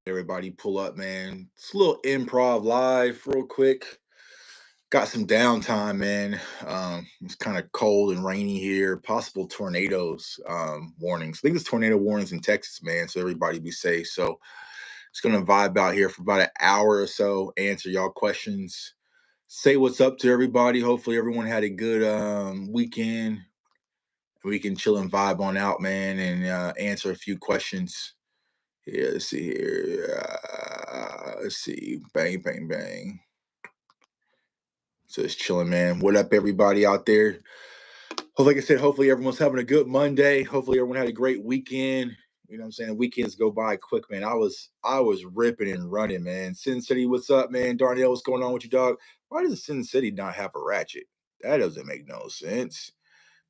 Everybody pull up, man. It's a little improv live, real quick. Got some downtime, man. It's kind of cold and rainy here. Possible tornadoes warnings. I think there's tornado warnings in Texas, man. So everybody be safe. So it's gonna vibe out here for about an hour or so. Answer y'all questions. Say what's up to everybody. Hopefully everyone had a good weekend. We can chill and vibe on out, man, and answer a few questions. Yeah, let's see here. Let's see. Bang, bang, bang. So it's chilling, man. What up, everybody out there? Like I said, hopefully everyone's having a good Monday. Hopefully everyone had a great weekend. You know what I'm saying? Weekends go by quick, man. I was ripping and running, man. Sin City, what's up, man? Darnell, what's going on with you, dog? Why does Sin City not have a ratchet? That doesn't make no sense.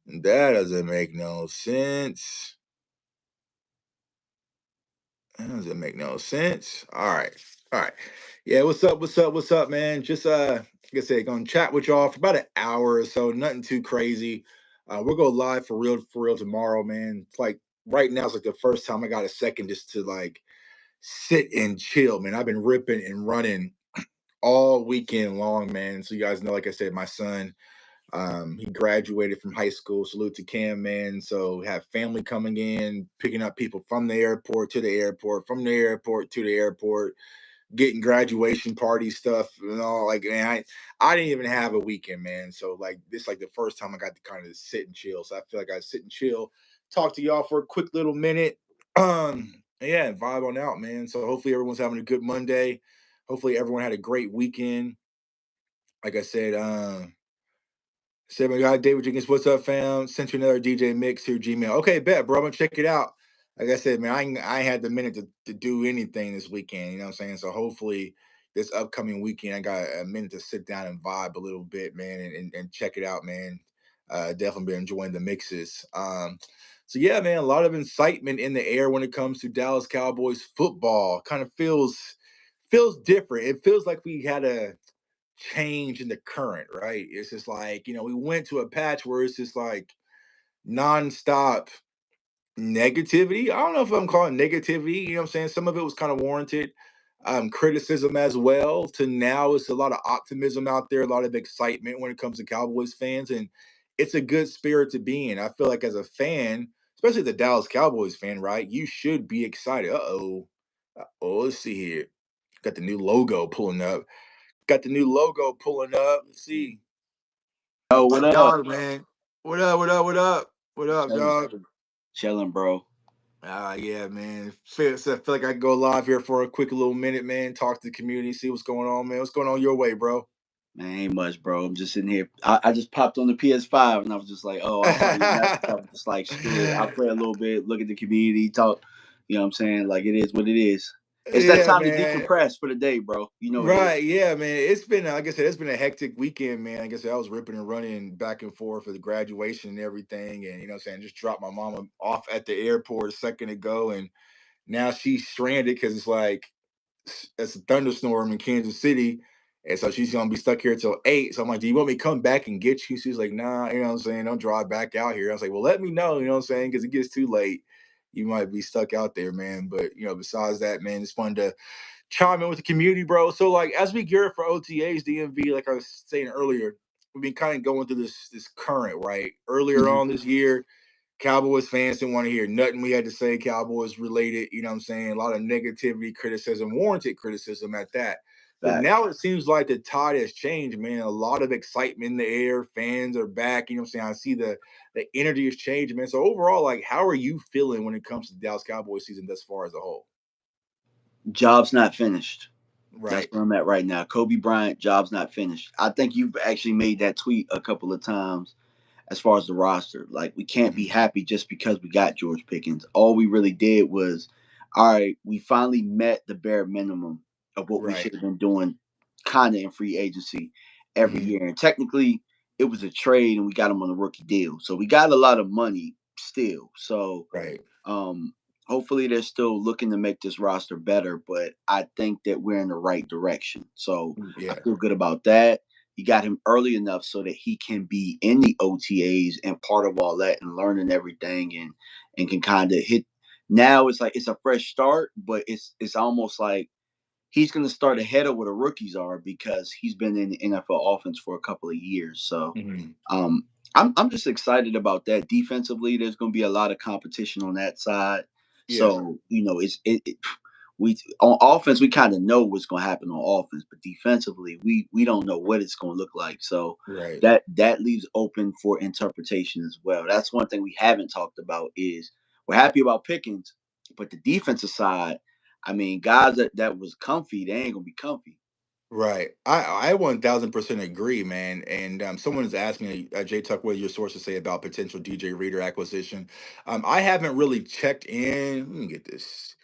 That doesn't make no sense. That doesn't make no sense. All right. All right. Yeah, what's up? What's up? What's up, man? Just like I said, gonna chat with y'all for about an hour or so. Nothing too crazy. We'll go live for real tomorrow, man. It's like right now it's like the first time I got a second just to like sit and chill, man. I've been ripping and running all weekend long, man. So you guys know, like I said, my son he graduated from high school. Salute to Cam, man. So have family coming in, picking up people from the airport to the airport, from the airport to the airport, getting graduation party stuff and all. Like, man, I didn't even have a weekend, man. So like this, like the first time I got to kind of sit and chill. So I feel like I sit and chill, talk to y'all for a quick little minute. Yeah, and vibe on out, man. So hopefully everyone's having a good Monday. Hopefully everyone had a great weekend. Like I said, Seven guy David Jenkins, what's up, fam? Sent you another DJ mix through Gmail. Okay, bet, bro. I'm gonna check it out. Like I said, man, I had the minute to do anything this weekend. You know what I'm saying? So hopefully this upcoming weekend, I got a minute to sit down and vibe a little bit, man, and check it out, man. Definitely been enjoying the mixes. So yeah, man, a lot of incitement in the air when it comes to Dallas Cowboys football. Kind of feels different. It feels like we had a change in the current, right? It's just like, we went to a patch where it's just like nonstop negativity. I don't know if I'm calling negativity, you know what I'm saying? Some of it was kind of warranted. Criticism as well. To now, it's a lot of optimism out there, a lot of excitement when it comes to Cowboys fans, and it's a good spirit to be in. I feel like as a fan, especially the Dallas Cowboys fan, right? You should be excited. Let's see here. Got the new logo pulling up. Got the new logo pulling up. Let's see. Oh, My what up? dog, man. What up? What up? What up? What up, Chilling, dog? chilling, bro. Yeah, man. I feel like I can go live here for a quick little minute, man. Talk to the community, see what's going on, man. What's going on your way, bro? Man, ain't much, bro. I'm just sitting here. I just popped on the PS5 and I was just like, oh, I saw your message. I was just like, screw it. I'll play a little bit, look at the community, talk. You know what I'm saying? Like, it is what it is. It's that Yeah, time to man. decompress for the day, bro. You know it is. Right, yeah, man. It's been, like I said, it's been a hectic weekend, man. Like I said, I was ripping and running back and forth for the graduation and everything. And, what I'm saying, just dropped my mama off at the airport a second ago. And now she's stranded because it's like, it's a thunderstorm in Kansas City. And so she's gonna be stuck here till 8. So I'm like, do you want me to come back and get you? She's like, nah, you know what I'm saying? Don't drive back out here. I was like, well, let me know, you know what I'm saying? Because it gets too late. You might be stuck out there, man. But besides that, man, it's fun to chime in with the community, bro. So like as we gear up for OTAs, DMV, like I was saying earlier, we've been kind of going through this current, right? Earlier Mhm. on this year, Cowboys fans didn't want to hear nothing we had to say Cowboys related. You know what I'm saying? A lot of negativity, criticism, warranted criticism at that. But Facts. now it seems like the tide has changed, man. A lot of excitement in the air. Fans are back. You know what I'm saying? I see the energy has changed, man. So overall, like, how are you feeling when it comes to the Dallas Cowboys season thus far as a whole? Job's not finished. That's Right. where I'm at right now. Kobe Bryant, job's not finished. I think you've actually made that tweet a couple of times as far as the roster. Like, we can't be Mhm. happy just because we got George Pickens. All we really did was, all right, we finally met the bare minimum of what we Right. should have been doing kind of in free agency every Mhm. year. And technically, it was a trade and we got him on a rookie deal. So we got a lot of money still. So Right. um, hopefully they're still looking to make this roster better, but I think that we're in the right direction. So I Yeah. feel good about that. You got him early enough so that he can be in the OTAs and part of all that and learning everything and can kind of Now it's like it's a fresh start, but it's almost like he's going to start ahead of where the rookies are because he's been in the NFL offense for a couple of years. So Mhm. um, I'm just excited about that. Defensively, there's going to be a lot of competition on that side. Yeah. So we on offense we kind of know what's going to happen on offense, but defensively we don't know what it's going to look like. So Right. that leaves open for interpretation as well. That's one thing we haven't talked about is we're happy about Pickens, but the defensive side, I mean, guys that was comfy, they ain't gonna be comfy. Right. I 1000% agree, man. And someone's asked me, Jay Tuck, what your sources say about potential DJ Reader acquisition. I haven't really checked in. Let me get this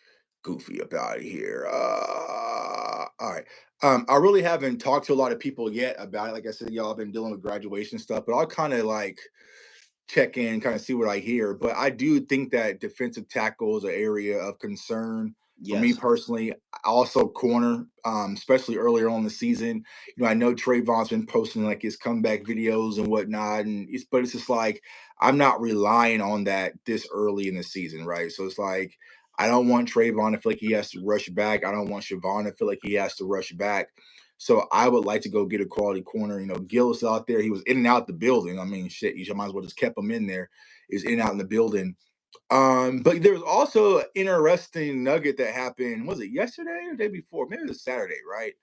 goofy up out of here. All right. I really haven't talked to a lot of people yet about it. Like I said, y'all have been dealing with graduation stuff, but I'll kind of like check in, kind of see what I hear. But I do think that defensive tackle is an area of concern for me Yes. personally. Also, corner, especially earlier on in the season. I know Trayvon's been posting like his comeback videos and whatnot, but it's just like I'm not relying on that this early in the season, right? So it's like I don't want Trayvon to feel like he has to rush back. I don't want Siobhan to feel like he has to rush back. So I would like to go get a quality corner. Gillis out there. He was in and out the building. I mean, shit, you might as well just kept him in there. Is in and out in the building. But there was also an interesting nugget that happened. Was it yesterday or the day before? Maybe it was Saturday, right?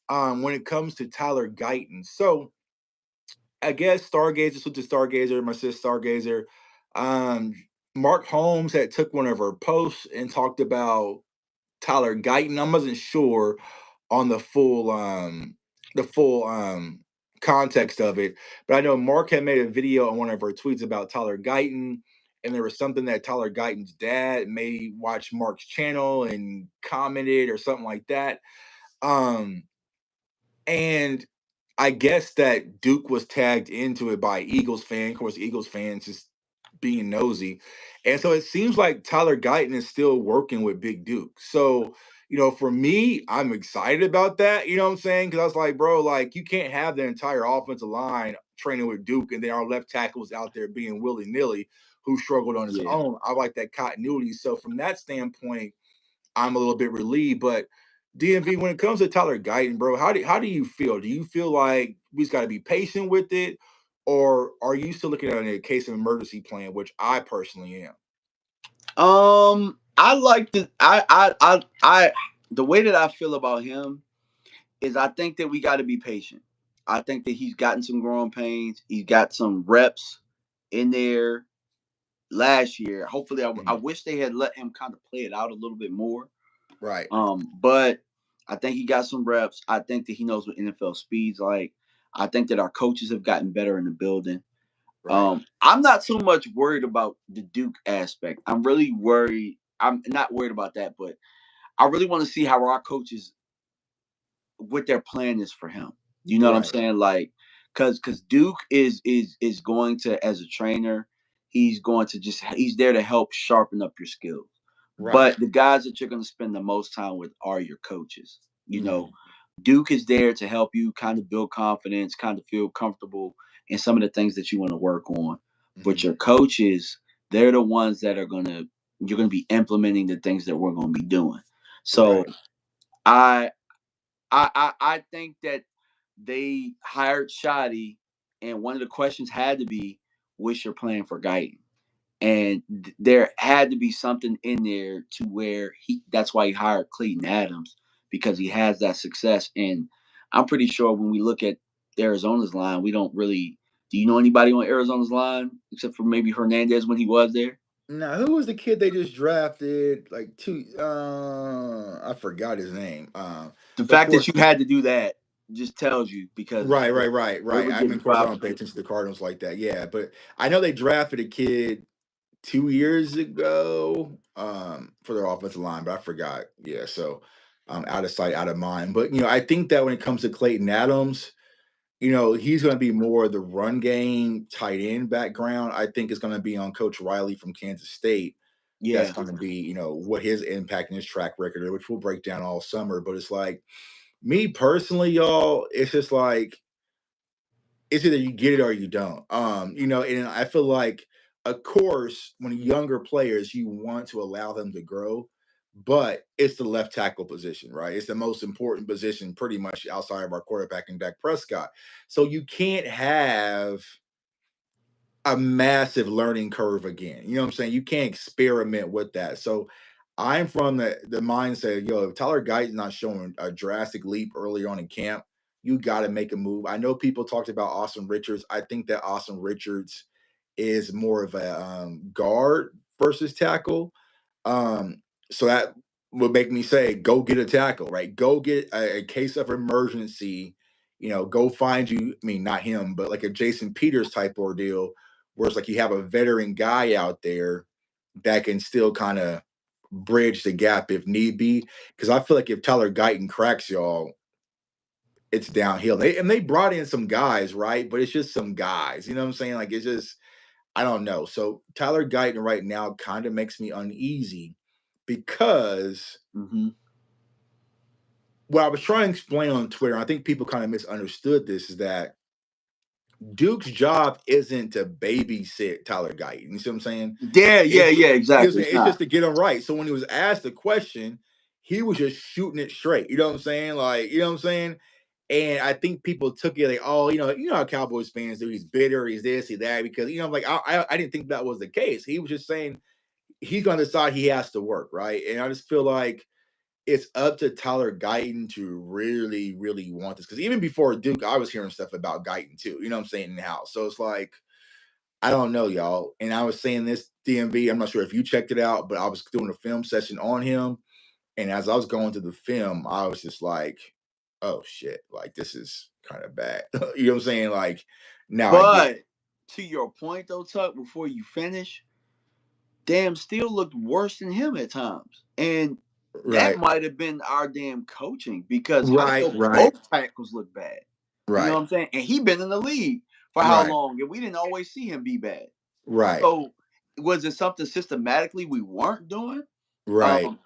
When it comes to Tyler Guyton. So I guess Stargazer, switch to Stargazer, my sister Stargazer. Um, Mark Holmes had took one of her posts and talked about Tyler Guyton. I wasn't sure on the full context of it. But I know Mark had made a video on one of her tweets about Tyler Guyton, and there was something that Tyler Guyton's dad may watch Mark's channel and commented or something like that. Um, and I guess that Duke was tagged into it by Eagles fan. Of course, Eagles fans just being nosy. And so it seems like Tyler Guyton is still working with Big Duke. So, for me, I'm excited about that. You know what I'm saying? Because I was like, bro, like you can't have the entire offensive line training with Duke and then our left tackles out there being willy-nilly who struggled on his Yeah. own. I like that continuity. So from that standpoint, I'm a little bit relieved. But DMV, when it comes to Tyler Guyton, bro, how do you feel? Do you feel like we just got to be patient with it, or are you still looking at it a case of emergency plan, which I personally am? I like the the way that I feel about him is I think that we got to be patient. I think that he's gotten some growing pains. He's got some reps in there last year. Hopefully, I Mhm. wish they had let him kind of play it out a little bit more. Right, But I think he got some reps. I think that he knows what NFL speed's like. I think that our coaches have gotten better in the building. right, I'm not so much worried about the Duke aspect. I'm really worried. I'm not worried about that, but I really want to see how our coaches what their plan is for him. You know what I'm right, saying? Like, cause Duke is going to as a trainer, he's going to just he's there to help sharpen up your skills. right. But the guys that you're going to spend the most time with are your coaches. You know, Mhm. Duke is there to help you kind of build confidence, kind of feel comfortable in some of the things that you want to work on. But Mhm. your coaches, they're the ones that are gonna you're gonna be implementing the things that we're gonna be doing. So Right, I I think that they hired Shoddy, and one of the questions had to be, "What's your plan for Guyton?" And there had to be something in there to where he. That's why he hired Clayton Adams because he mhm. has that success. And I'm pretty sure when we look at Arizona's line, we don't really. Do you know anybody on Arizona's line except for maybe Hernandez when he was there? Now, who was the kid they just drafted? Like two, I forgot his name. The But of fact that course, you had to do that just tells you because right, right, right, they right. were I mean, getting of course, I dropped. don't pay attention to the Cardinals like that. Yeah, but I know they drafted a kid 2 years ago for their offensive line, but I forgot. Yeah, so out of sight, out of mind. But I think that when it comes to Clayton Adams, he's going to be more of the run game, tight end background. I think it's going to be on Coach Riley from Kansas State. That's Yeah, going to be, what his impact and his track record, is, which we'll break down all summer. But it's like me personally, y'all. It's just like it's either you get it or you don't. And I feel like of course, when younger players, you want to allow them to grow, but it's the left tackle position, right? It's the most important position pretty much outside of our quarterback and Dak Prescott. So you can't have a massive learning curve again. You know what I'm saying? You can't experiment with that. So I'm from the mindset, yo, if Tyler Guyton's not showing a drastic leap early on in camp, you got to make a move. I know people talked about Austin Richards. I think that Austin Richards is more of a guard versus tackle. Um, so that would make me say, go get a tackle, right? Go get a case of emergency. Go find you. I mean, not him, but like a Jason Peters type ordeal, where it's like you have a veteran guy out there that can still kind of bridge the gap if need be. Because I feel like if Tyler Guyton cracks y'all, it's downhill. They brought in some guys, right? But it's just some guys. You know what I'm saying? Like it's just I don't know. So Tyler Guyton right now kind of makes me uneasy because Mm-hmm. what I was trying to explain on Twitter, I think people kind of misunderstood this, is that Duke's job isn't to babysit Tyler Guyton. You see what I'm saying? Yeah, yeah, It's yeah, you know what I'm exactly. saying? It's It's just not. to get him right. So when he was asked the question, he was just shooting it straight. You know what I'm saying? Like, you know what I'm saying? And I think people took it like, oh, how Cowboys fans do. He's bitter, he's this, he's that, because like I didn't think that was the case. He was just saying he's going to decide he has to work, right? And I just feel like it's up to Tyler Guyton to really, really want this. Because even before Duke, I was hearing stuff about Guyton too. You know what I'm saying, in the house. So it's like, I don't know, y'all. And I was saying this DMV. I'm not sure if you checked it out, but I was doing a film session on him. And as I was going through the film, I was just like, oh shit, like this is kind of bad. You know what I'm saying? Like, now I get it. But to your point though, Tuck, before you finish, damn still looked worse than him at times. And that Right, might have been our damn coaching because how the right, hell right, both tackles look bad? You know right, what I'm saying? And he been in the league for how right, long? And we didn't always see him be bad. right, So was it something systematically we weren't doing? right, Um,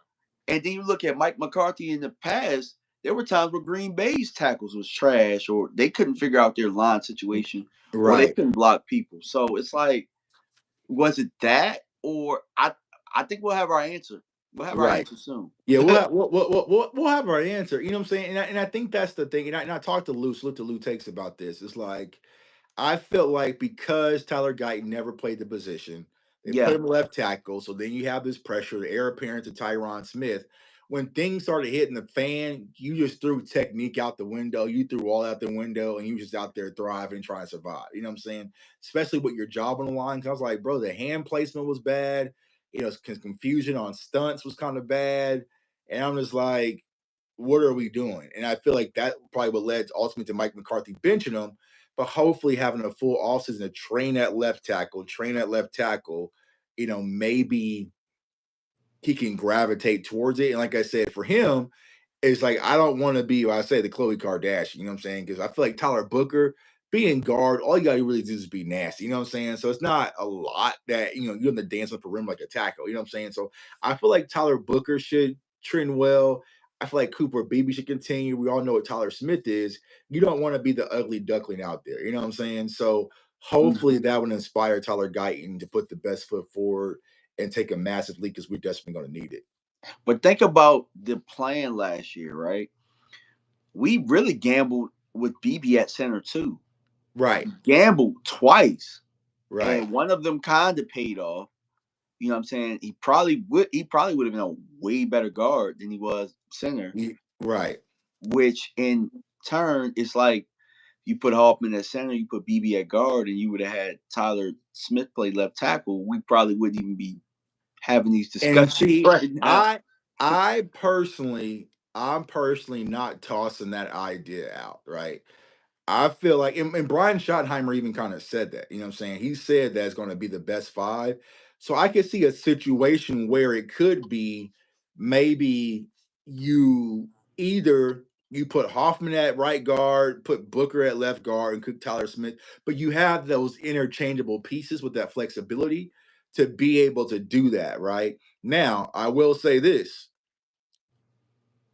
and then you look at Mike McCarthy in the past, there were times where Green Bay's tackles was trash or they couldn't figure out their line situation or they right, couldn't block people. So it's like, was it that? Or I think we'll have our answer. We'll have our right. answer soon. Yeah, we'll have our answer. You know what I'm saying? And I think that's the thing. And I talked to Luke to Lou Takes about this. It's like I felt like because Tyler Guyton never played the position, they put Yeah. him left tackle. So then you have this pressure, the heir apparent to Tyron Smith. When things started hitting the fan, you just threw technique out the window. You threw all out the window, and you just out there thriving, trying to survive. You know what I'm saying? Especially with your job on the line. Cause I was like, bro, the hand placement was bad. Confusion on stunts was kind of bad. And I'm just like, what are we doing? And I feel like that probably what led ultimately to Mike McCarthy benching him, but hopefully having a full offseason to train that left tackle, maybe he can gravitate towards it. And like I said, for him, it's like I don't want to be, well, I say the Khloe Kardashian, you know what I'm saying? Because I feel like Tyler Booker being guard, all you gotta really do is be nasty, you know what I'm saying? So it's not a lot that you're in the dance up the rim like a tackle, you know what I'm saying? So I feel like Tyler Booker should trend well. I feel like Cooper Beebe should continue. We all know what Tyler Smith is. You don't want to be the ugly duckling out there, you know what I'm saying? So hopefully Mhm. that would inspire Tyler Guyton to put the best foot forward and take a massive leap because we're desperately going to need it. But think about the plan last year, right? We really gambled with BB at center too. Right, Gambled twice. right. And one of them kind of paid off. You know what I'm saying? He probably would have been a way better guard than he was center, Right. which in turn is like you put Hoffman at center, you put BB at guard, and you would have had Tyler Smith play left tackle. We probably wouldn't even be having these And discussions see, right now. I'm personally not tossing that idea out, right? I feel like, and Brian Schottenheimer even kind of said that, you know what I'm saying? He said that it's going to be the best five. So I could see a situation where it could be maybe you either you put Hoffman at right guard, put Booker at left guard, and cook Tyler Smith, but you have those interchangeable pieces with that flexibility to be able to do that, right? Now, I will say this: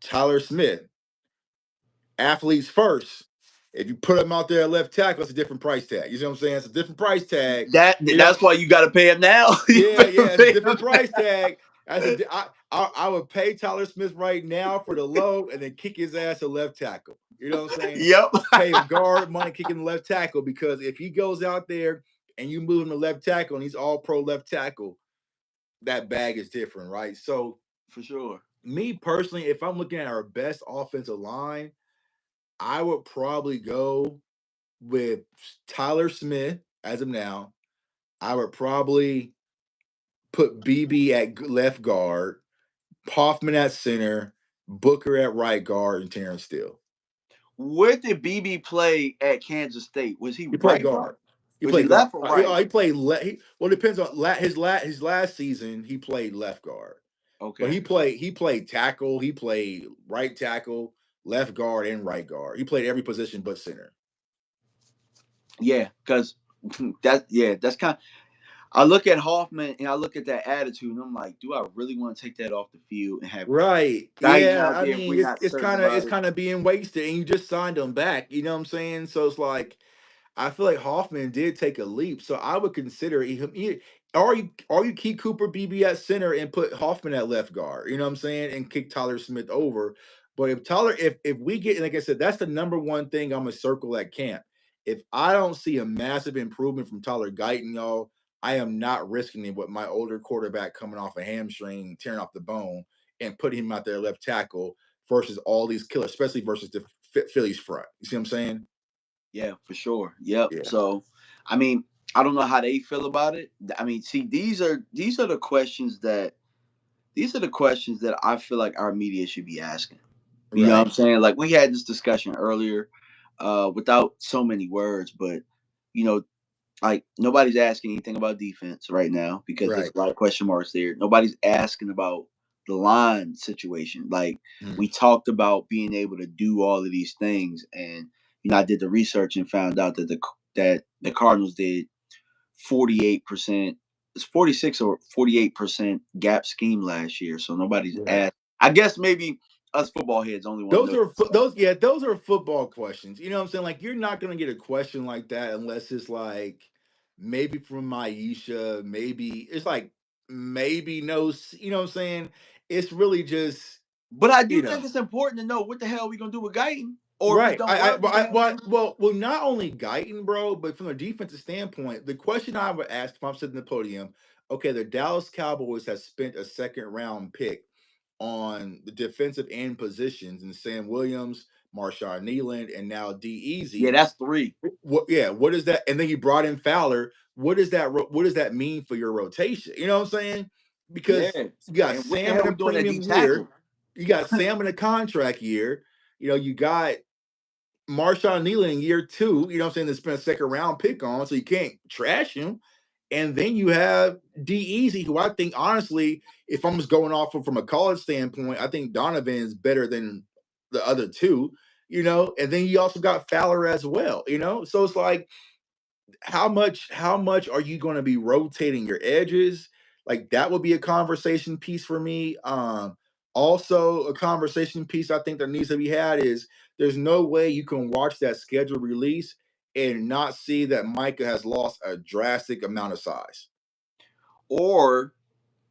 Tyler Smith, athletes first. If you put him out there at left tackle, it's a different price tag. You see what I'm saying? It's a different price tag. That's why you got to pay him now. Yeah, it's a different price tag. I would pay Tyler Smith right now for the low and then kick his ass to left tackle. You know what I'm saying? Yep. Pay him guard money kicking the left tackle, because if he goes out there and you move him to left tackle and he's all pro left tackle, that bag is different, right? So For sure. me personally, if I'm looking at our best offensive line, I would probably go with Tyler Smith as of now. I would probably put BB at left guard, Hoffman at center, Booker at right guard, and Terrence Steele. Where did BB play at Kansas State? Was he He played right guard? guard. He Was he played guard. left or right? He played well, it depends on his last season. He played left guard, but Okay. he played tackle. He played right tackle, left guard, and right guard. He played every position but center. Yeah, because that's kind. I look at Hoffman and I look at that attitude and I'm like, do I really want to take that off the field and have Right. Guyton Yeah. out I there if mean, we're not certain it's about it? kind of being wasted, and you just signed him back. You know what I'm saying? So it's like, I feel like Hoffman did take a leap, so I would consider or you keep Cooper BB at center and put Hoffman at left guard. You know what I'm saying, and kick Tyler Smith over. But if we get, like I said, that's the number one thing I'm gonna circle at camp. If I don't see a massive improvement from Tyler Guyton, y'all, I am not risking it with my older quarterback coming off a hamstring, tearing off the bone, and putting him out there left tackle versus all these killers, especially versus the Phillies front. You see what I'm saying? Yeah, for sure. Yep. Yeah. So, I mean, I don't know how they feel about it. I mean, see, these are the questions that I feel like our media should be asking. You know what Right. I'm saying? Like we had this discussion earlier, without so many words, but you know, like nobody's asking anything about defense right now because there's Right. a lot of question marks there. Nobody's asking about the line situation. Like Mm. we talked about being able to do all of these things, and I did the research and found out that the Cardinals did 48%. It's 46 or 48% gap scheme last year. So nobody's Right. asked. I guess maybe us football heads only want to Those know are stuff. those are football questions. You know what I'm saying? Like, you're not gonna get a question like that unless it's like maybe from Maisha, maybe it's like maybe no. You know what I'm saying? It's really just, But I do you think know. it's important to know what the hell we gonna do with Guyton, or if it Right. don't work, what the hell we gonna do? Not only Guyton, bro, but from a defensive standpoint, the question I would ask if I'm sitting at the podium, okay, the Dallas Cowboys have spent a second round pick on the defensive end positions in Sam Williams, Marshawn Nealand, and now D Yeah, Easy. that's three. What is that? And then you brought in Fowler. What does that mean for your rotation? You know what I'm saying? Because Yeah. you got And what the Sam in hell a we doing at D premium tackle? year, you got Sam in a contract year, you got Marshawn Nealon in year two, you know what I'm saying, they spent a second round pick on, so you can't trash him. And then you have D Easy, who I think, honestly, if I'm just going off from a college standpoint, I think Donovan is better than the other two, and then you also got Fowler as well. So it's like, how much are you going to be rotating your edges? Like, that would be a conversation piece for me. Also a conversation piece I think that needs to be had is, there's no way you can watch that schedule release and not see that Micah has lost a drastic amount of size. Or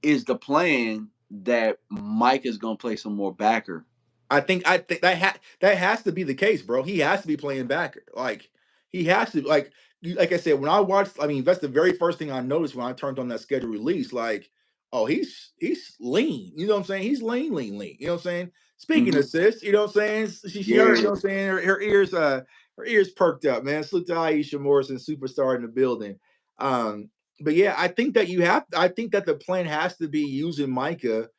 is the plan that Mike is gonna play some more backer? I think that has to be the case, bro. He has to be playing backer. Like, he has to, like I said, when I watched, I mean, that's the very first thing I noticed when I turned on that schedule release. Like, oh, he's lean. You know what I'm saying? He's lean, lean, lean. You know what I'm saying? Speaking of Mm-hmm. sis, you know what I'm saying? She heard, you know Yeah. what I'm saying? Her ears perked up, man. Salute to Aisha Morrison, superstar in the building. But yeah, I think that the plan has to be using Micah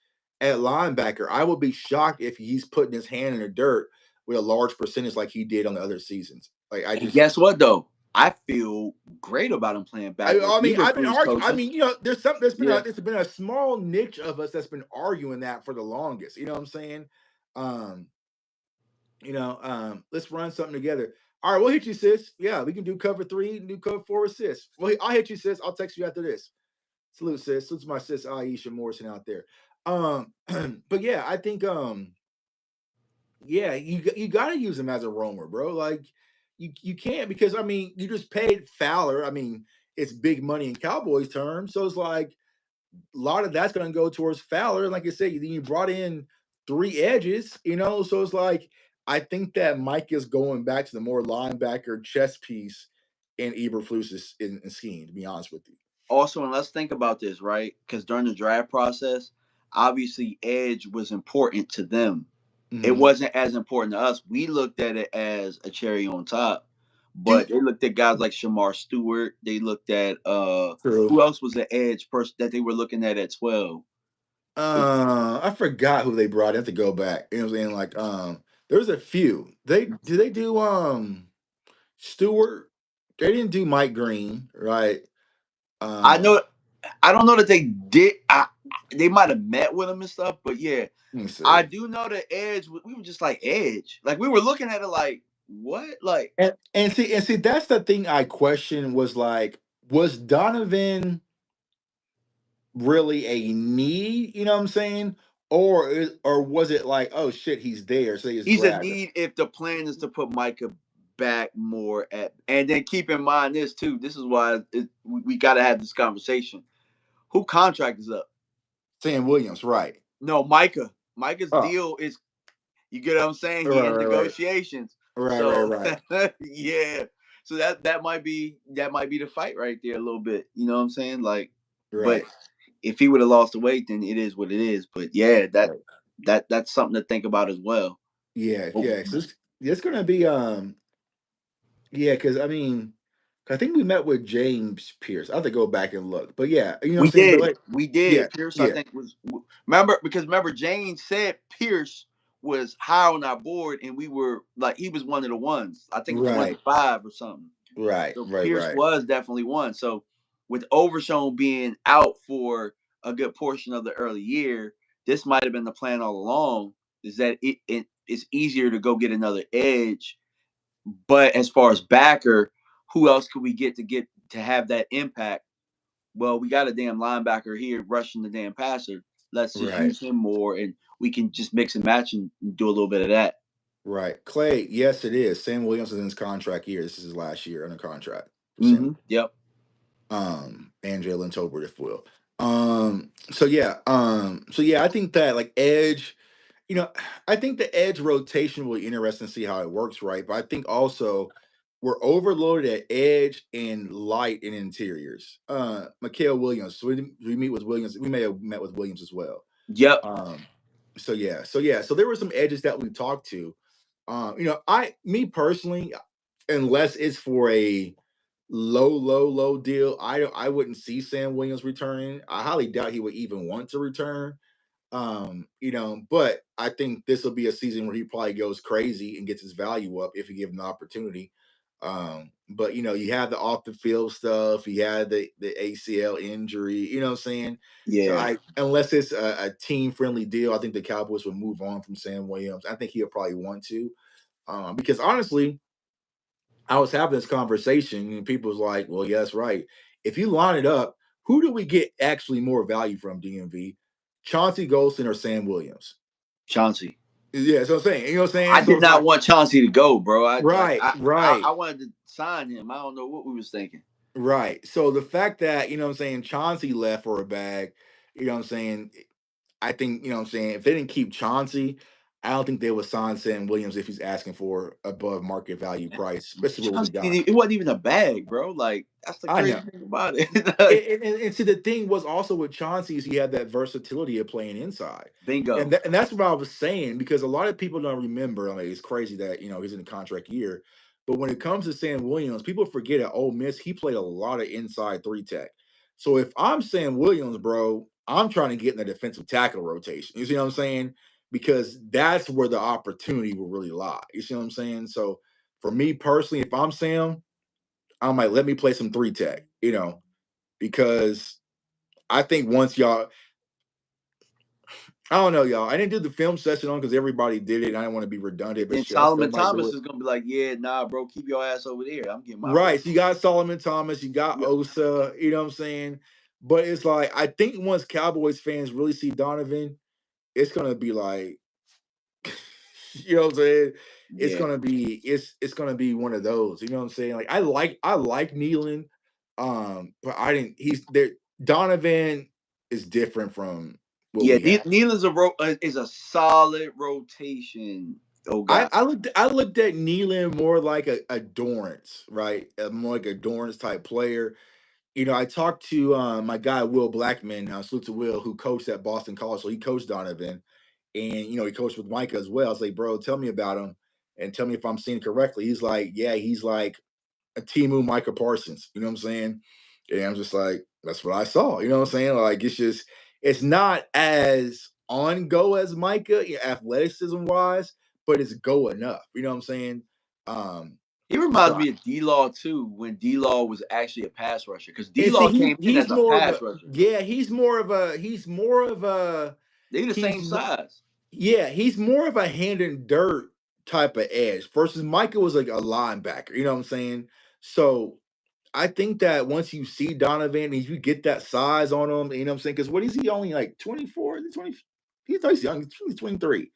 at linebacker. I would be shocked if he's putting his hand in the dirt with a large percentage like he did on the other seasons. Like, And guess what though? I feel great about him playing backer, I mean, even I've been through his arguing. I coaching. mean, Yeah. there's been a small niche of us that's been arguing that for the longest. You know what I'm saying? Um, let's run something together. All right, we'll hit you, sis. Yeah, we can do cover three, do cover four, sis. Well, I'll hit you, sis. I'll text you after this. Salute, sis. Salute to my sis Aisha Morrison out there. But yeah, I think yeah, you got to use him as a roamer, bro. Like, you can't, because I mean you just paid Fowler. I mean it's big money in Cowboys terms, so it's like a lot of that's going to go towards Fowler. Like I said, you brought in three edges, so it's like I think that Mike is going back to the more linebacker chess piece in Eberflus's in scheme. To be honest with you. Also, and let's think about this, right? Because during the draft process, obviously edge was important to them. It Mm-hmm. wasn't as important to us. We looked at it as a cherry on top. Do But they looked at guys like Shamar Stewart. They looked at true. who else was the edge person that they were looking at 12. I forgot who they brought in. I have to go back. You know what I'm saying? Like, there's a few. They do Stewart? They didn't do Mike Green, right? I Um, know. I don't know that they did. They might have met with him and stuff, but yeah, let me I see. do know that Edge. We were just like Edge. Like we were looking at it like what? Like And see that's the thing I question was like, was Donovan really a need? You know what I'm saying? Or was it like, oh shit, he's there, so they just he's a grabbed him? need if the plan is to put Micah back more at. And then keep in mind this too. This is why we got to have this conversation. Who contract is up? Sam Williams, right? No, Micah. Micah's Oh, deal is, you get what I'm saying? right, He in right, negotiations. right, right, So right, yeah. So that might be the fight right there a little bit. You know what I'm saying? Like, but right, if he would have lost the weight, then it is what it is. But yeah, that right. that that's something to think about as well. Yeah, But yeah. So it's gonna be yeah, because I mean, I think we met with James Pierce. I have to go back and look, but yeah, you know what I'm we saying. But did. like, We yeah, did. Pierce, I yeah, think, was remember Jane said Pierce was high on our board, and we were like he was one of the ones. I think it was one to right, five or something. right, So right, Pierce right, was definitely one. So with Overshown being out for a good portion of the early year, this might have been the plan all along. Is that it's easier to go get another edge, but as far as backer, who else could we get to have that impact? Well, we got a damn linebacker here rushing the damn passer. Let's just right, use him more, and we can just mix and match and do a little bit of that. right. Clay, yes, it is. Sam Williams is in his contract year. This is his last year under contract for Sam. Yep. And Jalen Tolbert if will. So yeah, I think that like edge, you know, I think the edge rotation will be interesting to see how it works, right? But I think also we're overloaded at edge and light in interiors. Mikael Williams. So we meet with Williams. We may have met with Williams as well. Yep. Um, so there were some edges that we talked to. Me personally, unless it's for a low deal, I wouldn't see Sam Williams returning. I highly doubt he would even want to return. But I think this will be a season where he probably goes crazy and gets his value up if you give him the opportunity. But you have the off the field stuff, you had the ACL injury, you know what I'm saying? So Yeah. unless it's a team friendly deal, I think the Cowboys would move on from Sam Williams. I think he'll probably want to. Because honestly, I was having this conversation and people was like, well, yeah, that's right. If you line it up, who do we get actually more value from, DMV? Chauncey Golston or Sam Williams? Chauncey. Yeah, so I'm saying, you know what I'm saying? I So did it's not like, want Chauncey to go, bro. I like right, I right, wanted to sign him. I don't know what we was thinking. right. So the fact that, you know what I'm saying, Chauncey left for a bag, you know what I'm saying? I think, you know what I'm saying, if they didn't keep Chauncey, I don't think they would sign Sam Williams if he's asking for above market value price, especially with what we got. Chauncey, it wasn't even a bag, bro. Like that's the I crazy know. thing about it. Like, And see, the thing was also with Chauncey is he had that versatility of playing inside, and bingo. that's what I was saying because a lot of people don't remember. I mean, it's crazy that he's in the contract year, but when it comes to Sam Williams, people forget at Ole Miss he played a lot of inside three tech. So if I'm Sam Williams, bro, I'm trying to get in the defensive tackle rotation. You see what I'm saying? Because that's where the opportunity will really lie. You see what I'm saying? So for me personally, if I'm Sam, I'm like, let me play some three tech. Because I think once y'all, I don't know, y'all. I didn't do the film session on because everybody did it. And I didn't want to be redundant, but Then shit, I still Solomon might do Thomas it. is gonna be like, yeah, nah, bro, keep your ass over there. I'm getting my Right. rep. So you got Solomon Thomas, you got Yep. Osa, you know what I'm saying? But it's like, I think once Cowboys fans really see Donovan, it's going to be like, You know what I'm saying? It's Yeah. gonna be it's gonna be one of those. You know what I'm saying? Like I like Nealon, but I didn't. He's there. Donovan is different from what Yeah, we have. Nealon's is a solid rotation. Oh I God. I looked I looked at Nealon more like a Dorrance, right? More like a Dorrance type player. I talked to my guy Will Blackman, salute to Will, who coached at Boston College. So he coached Donovan, and he coached with Micah as well. I was like, bro, tell me about him, and tell me if I'm seeing it correctly. He's like, yeah, he's like a Timu Micah Parsons. You know what I'm saying? And I'm just like, that's what I saw. You know what I'm saying? Like it's not as on go as Micah, athleticism wise, but it's go enough. You know what I'm saying? Um, He so reminds me of D-Law too, when D-Law was actually a pass rusher. Because and see, D-Law came in he's as a more of pass a rusher. yeah, he's more of a They the same he's size. yeah, he's more of a hand and dirt type of edge versus Micah was like a linebacker. You know what I'm saying? So I think that once you see Donovan and you get that size on him, you know what I'm saying? Because what is he only like 24? 20? He's young, he's 23.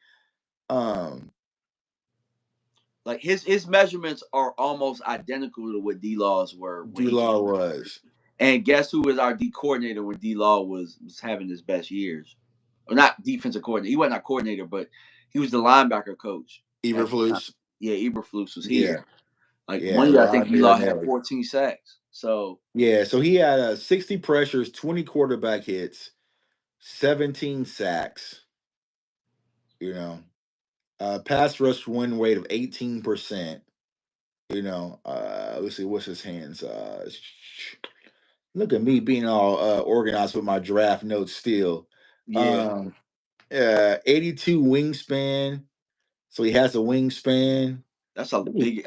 Um, Like his measurements are almost identical to what D-Law's were when D he Law came. was And guess who was our D coordinator when D-Law was having his best years? Or not defensive coordinator. He wasn't our coordinator, but he was the linebacker coach at the time. Eberflus. Yeah, Eberflus was Yeah, here. Like yeah, one year, I Rod think D-Law had Marinelli. 14 sacks. So Yeah, so he had 60 pressures, 20 quarterback hits, 17 sacks, you know, pass rush win rate of 18%. Let's see, what's his hands? Look at me being all organized with my draft notes still. yeah, Um, 82 wingspan. So he has a wingspan. that's a big.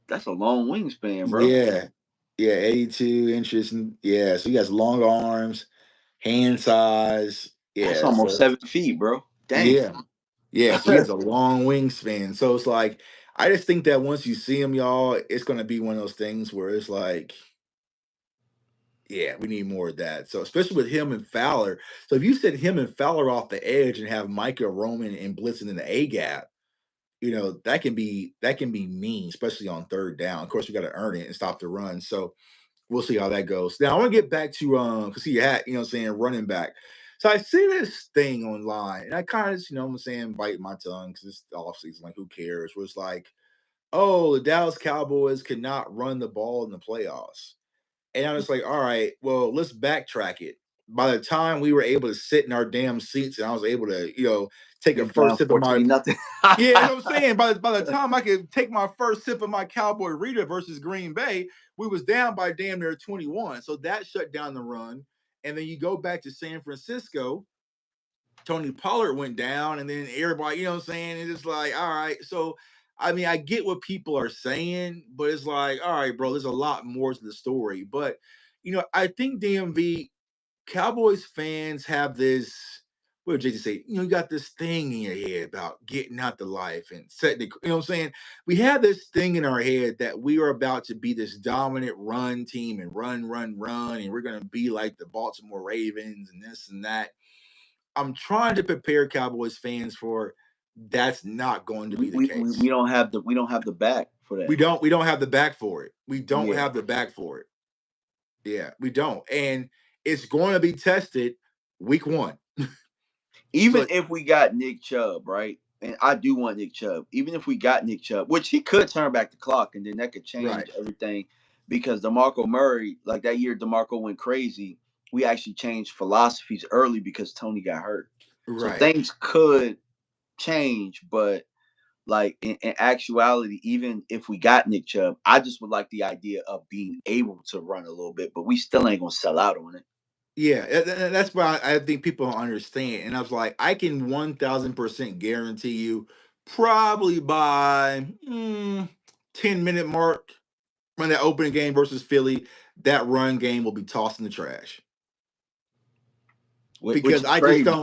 That's a long wingspan, bro. Yeah. Yeah, 82 inches. Yeah, so he has long arms, hand size. That's Yeah, almost so 7 feet, bro. Dang. yeah. Yeah, so he has a long wingspan. So it's like I just think that once you see him, y'all, it's gonna be one of those things where it's like, yeah, we need more of that. So especially with him and Fowler. So if you set him and Fowler off the edge and have Micah Roman and blitzing in the A gap, that can be mean, especially on third down. Of course, we got to earn it and stop the run. So we'll see how that goes. Now I want to get back to because he had, what I'm saying, running back. So I see this thing online, and I kind of, I'm saying, bite my tongue because it's off season. Like, who cares? Where it's like, oh, the Dallas Cowboys cannot run the ball in the playoffs. And I was like, all right, well, let's backtrack it. By the time we were able to sit in our damn seats and I was able to, take It a was first down sip of my 14-0. yeah, you know what I'm saying? By the time I could take my first sip of my Cowboy Reader versus Green Bay, we was down by damn near 21. So that shut down the run. And then you go back to San Francisco, Tony Pollard went down, and then everybody, you know what I'm saying? It's just like, all right. So I mean, I get what people are saying, but it's like, all right, bro, there's a lot more to the story. But I think DMV Cowboys fans have this. What did JJ say? You got this thing in your head about getting out the life and setting the, you know what I'm saying? We have this thing in our head that we are about to be this dominant run team and run, run, run, and we're going to be like the Baltimore Ravens and this and that. I'm trying to prepare Cowboys fans for that's not going to be the We case. don't have the back for that. We don't have the back for it. We don't Yeah. have the back for it. Yeah, we don't. And it's going to be tested week 1. Even So if we got Nick Chubb, right? And I do want Nick Chubb. Even if we got Nick Chubb, which he could turn back the clock, and then that could right, change everything. Because DeMarco Murray, like that year, DeMarco went crazy. We actually changed philosophies early because Tony got hurt. So right. things could change, but like in actuality, even if we got Nick Chubb, I just would like the idea of being able to run a little bit, but we still ain't gonna sell out on it. Yeah, that's why I think people don't understand. And I was like, I can 1000% guarantee you, probably by 10-minute mark, when that opening game versus Philly, that run game will be tossed in the trash. Which Because is crazy.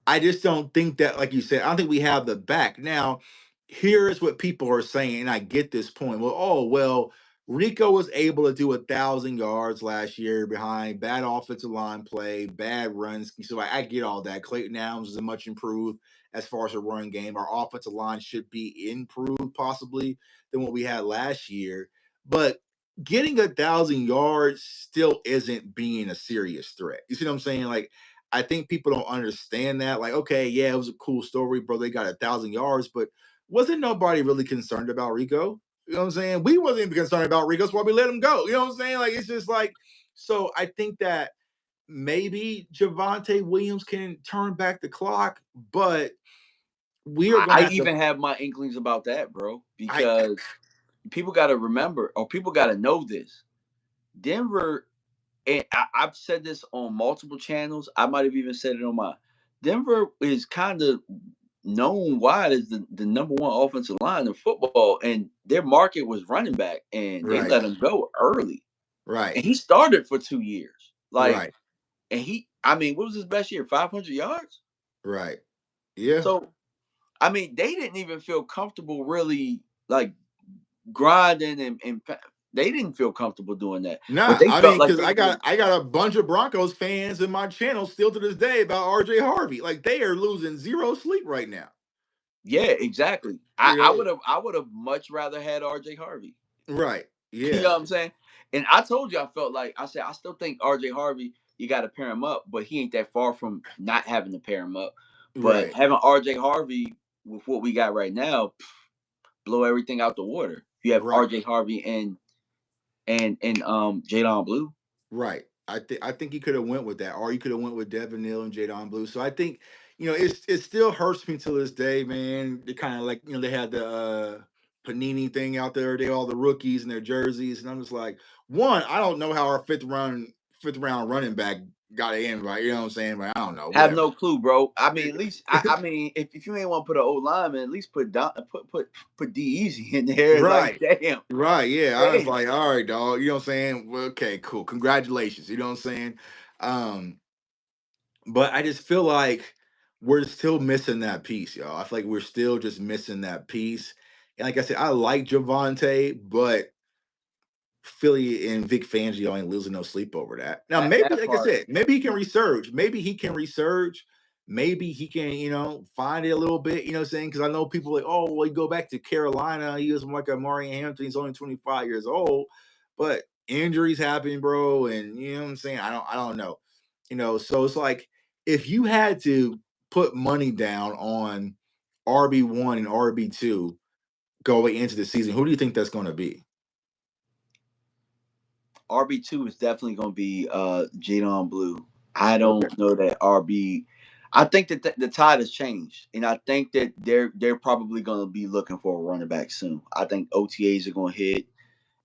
I just don't think that, like you said, I don't think we have the back. Now, here's what people are saying, and I get this point. Well, Rico was able to do 1,000 yards last year behind bad offensive line play, bad runs. So I get all that. Clayton Adams is a much improved as far as a running game. Our offensive line should be improved possibly than what we had last year. But getting 1,000 yards still isn't being a serious threat. You see what I'm saying? Like, I think people don't understand that. Like, okay, yeah, it was a cool story, bro. They got 1,000 yards, but wasn't nobody really concerned about Rico? You know what I'm saying? We wasn't even concerned about Rico, so why we let him go. You know what I'm saying? Like, it's just like, so I think that maybe Javonte Williams can turn back the clock, but we are going I to have to. even have my inklings about that, bro, I because people got to remember, or people got to know this. Denver, and I've said this on multiple channels. I might have even said it on my. Denver is kind of known wide as the number one offensive line in football, and their market was running back, and they right, let him go early. right, And he started for 2 years. Like, right, and I mean, what was his best year? 500 yards? right. Yeah. So, I mean, they didn't even feel comfortable really, like, grinding they didn't feel comfortable doing that. But Nah, they I felt mean, like because they I could. got a bunch of Broncos fans in my channel still to this day about RJ Harvey. Like, they are losing zero sleep right now. Yeah, exactly. You know, I would have much rather had RJ Harvey. right? You Yeah, know what I'm saying? And I told you I felt like I said I still think RJ Harvey, you got to pair him up, but he ain't that far from not having to pair him up. But right, having RJ Harvey with what we got right now, blow everything out the water. You have right. RJ Harvey and Jadon Blue. Right. I think he could have went with that, or he could have went with Devin Neal and Jadon Blue. So I think, it still hurts me to this day, man. They kind of like, they had the Panini thing out there, they all the rookies and their jerseys, and I'm just like, one, I don't know how our fifth round running back got in, right? You know what I'm saying? But I don't know, Have whatever. no clue, bro. I mean, at least I mean, if you ain't want to put an old lineman, at least put D Easy in there. It's like, Right. damn, Right. Yeah. I was damn. like, all right, dog. You know what I'm saying? Well, okay, cool. Congratulations. You know what I'm saying? Um, But I just feel like we're still missing that piece, y'all. I feel like we're still just missing that piece. And like I said, I like Javante, but Philly and Vic Fangio ain't losing no sleep over that. Now, maybe, That like I part. said, maybe he can resurge. Maybe he can resurge. Maybe he can, find it a little bit, you know what I'm saying? Because I know people like, oh, well, you go back to Carolina. He was like a Marion Hampton. He's only 25 years old. But injuries happen, bro. And you know what I'm saying? I don't know. So it's like if you had to put money down on RB1 and RB2 going into the season, who do you think that's going to be? RB2 is definitely going to be Jadon Blue. I Okay. don't know that RB. I think that the tide has changed, and I think that they're probably going to be looking for a running back soon. I think OTAs are going to hit,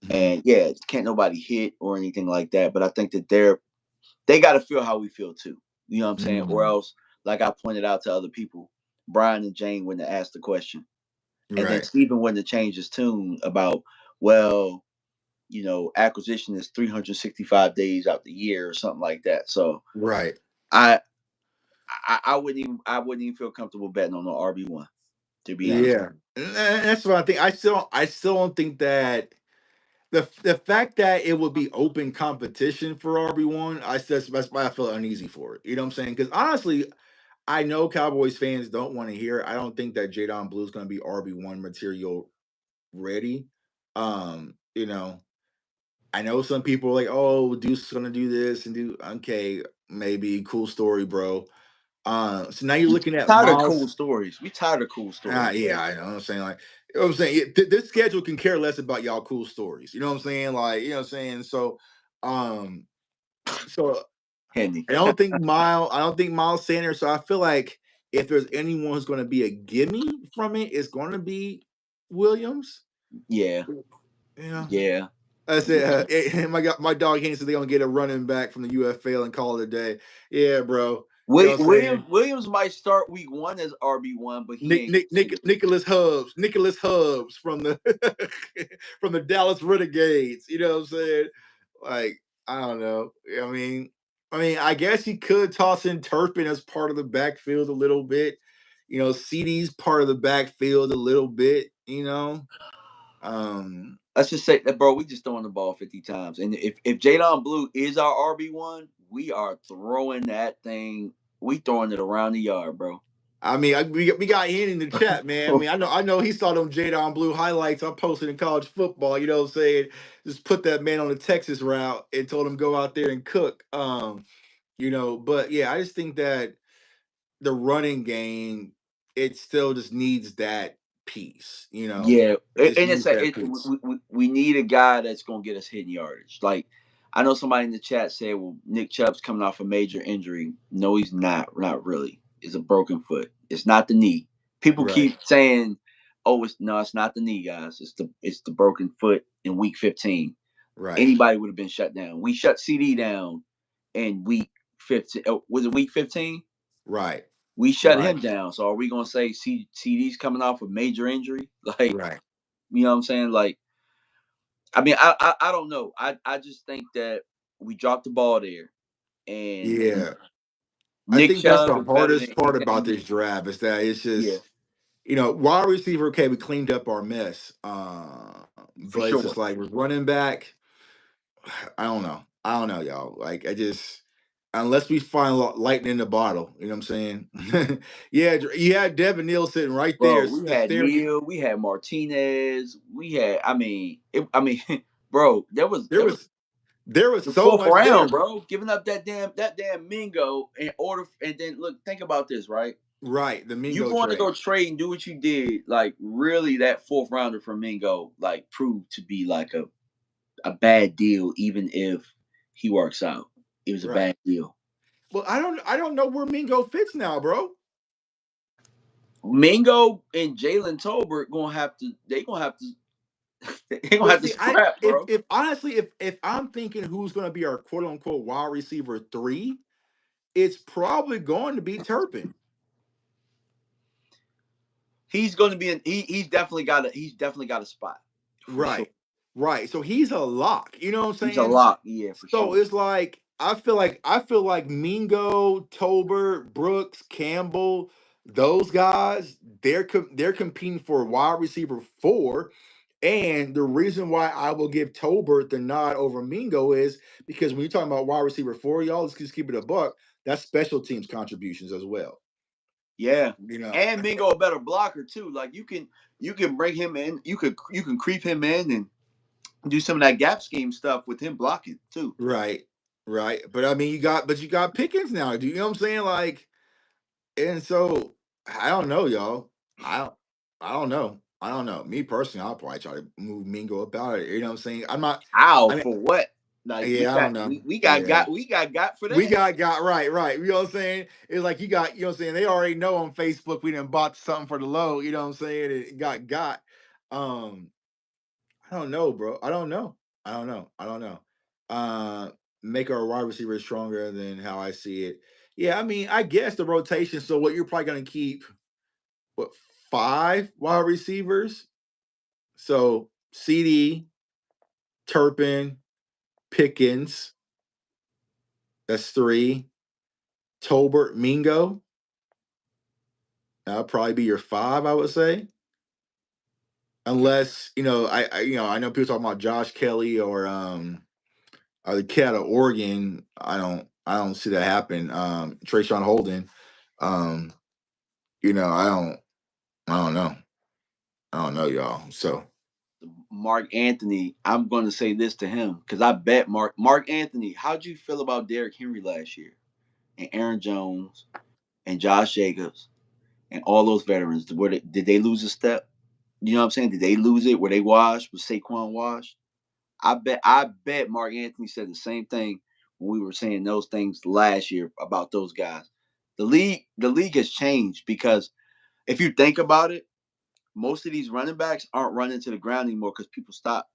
Mhm. and yeah, can't nobody hit or anything like that. But I think that they got to feel how we feel too. You know what I'm saying? Or Mm. else, like I pointed out to other people, Brian and Jane wouldn't have asked the question, and then Right. Stephen wouldn't have changed his tune about, well, acquisition is 365 days out the year or something like that. So Right. I I wouldn't even feel comfortable betting on the RB1, to be honest. Yeah. And that's what I think. I still don't think that the fact that it would be open competition for RB1, that's why I feel uneasy for it. You know what I'm saying? Because honestly, I know Cowboys fans don't want to hear it. I don't think that Jadon Blue is going to be RB1 material ready. You know, I know some people are like, oh, Deuce is gonna do this and do okay, maybe cool story, bro. So now you're looking at Tired of cool Miles. stories. We tired of cool stories, Yeah, bro. I know what I'm saying. Like, you know what I'm saying? This schedule can care less about y'all cool stories. You know what I'm saying? Like, you know what I'm saying? Um, so Henny. I don't think Miles Sanders. So I feel like if there's anyone who's gonna be a gimme from it, it's gonna be Williams. Yeah, Yeah. yeah. I said, my dog Haynes said they're gonna get a running back from the UFL and call it a day. Yeah, bro. You know what I'm saying? Williams might start week one as RB1, but he ain't. Nicholas Hubs from the from the Dallas Renegades. You know what I'm saying? Like, I don't know. I guess he could toss in Turpin as part of the backfield a little bit. CD's part of the backfield a little bit. Um, Let's just say that, bro. We just throwing the ball 50 times, and if Jadon Blue is our RB1, we are throwing that thing. We throwing it around the yard, bro. I mean, we got Ian in the chat, man. I mean, I know he saw them Jadon Blue highlights I posted in college football. You know what I'm saying? Just put that man on the Texas route and told him go out there and cook. But yeah, I just think that the running game, it still just needs that piece. Yeah, It just and it's needs a, that it, piece. we need a guy that's gonna get us hitting yardage. Like I know somebody in the chat said, "Well, Nick Chubb's coming off a major injury." No, he's not. Not really. It's a broken foot. It's not the knee. People Right, keep saying, "Oh, it's not the knee, guys. It's the broken foot in week 15." right, Anybody would have been shut down. We shut CD down in week 15. Was it week 15? right, We shut right, him down. So are we gonna say CD's coming off a major injury? Like, right. you know what I'm saying? Like, I mean, I don't know. I just think that we dropped the ball there, and Yeah. I Nick think that's Chubb the is better hardest than he part about than this draft is that it's yeah, just, wide receiver, okay, we cleaned up our mess. for But it's just sure. like with running back, I don't know. I don't know, y'all. Like I just unless we find lightning in the bottle, you know what I'm saying? Yeah, you had Devin Neal sitting right Bro, there, we had staring. Neil, we had Martinez, we had. I mean, bro, There there was was there was the so fourth much there. round, bro, giving up that damn Mingo in order, and then look, think about this, right? Right, the You Mingo going to trade. go trade and do what you did, like really that fourth rounder for Mingo, like proved to be like a bad deal, even if he works out. It was a Right. bad deal. Well, I don't know where Mingo fits now, bro. Mingo and Jalen Tolbert they gonna But have to see, I scrap, bro. if honestly, if I'm thinking who's going to be our quote unquote wide receiver three, it's probably going to be Turpin. He's gonna be he's definitely got a spot for sure. Right, right. So he's a lock. You know what I'm He's a saying? lock, yeah, for So sure. it's like I feel like Mingo, Tolbert, Brooks, Campbell, those guys, they're competing for wide receiver four. And the reason why I will give Tolbert the nod over Mingo is because when you're talking about wide receiver four, y'all, let's just keep it a buck. That's special teams contributions as well. Yeah. You know, And Mingo a better blocker too. Like you can bring him in, you can creep him in and do some of that gap scheme stuff with him blocking too. right, right. But I mean, you got Pickens now. Do you know what I'm saying? Like, and so I don't know, y'all. I don't, I don't know. I don't know. Me personally, I'll probably try to move Mingo up out of it. You know what I'm saying? I'm not. How I mean, for what? Like we yeah, I got don't know. we, we got Yeah. got we got for We that. got right, right. You know what I'm saying? It's like you know what I'm saying? They already know on Facebook we done bought something for the low, you know what I'm saying? It got. Um, I don't know, bro. I don't know. I don't know. I don't know. Uh Make our wide receiver stronger than how I see it. Yeah, I mean, I guess the rotation. So what you're probably gonna keep what five wide receivers? So CD, Turpin, Pickens, that's three. Tolbert, Mingo. That'll probably be your five, I would say. Unless I know people talking about Josh Kelly or the kid out of Oregon. I don't see that happen. Trayshawn Holden. Um, I don't know. I don't know, y'all. So Mark Anthony, I'm going to say this to him because I bet Mark Anthony. How'd you feel about Derrick Henry last year and Aaron Jones and Josh Jacobs and all those veterans? Did they lose a step? You know what I'm saying? Did they lose it? Were they washed? Was Saquon washed? I bet Mark Anthony said the same thing when we were saying those things last year about those guys. The league has changed because if you think about it, most of these running backs aren't running to the ground anymore because people stop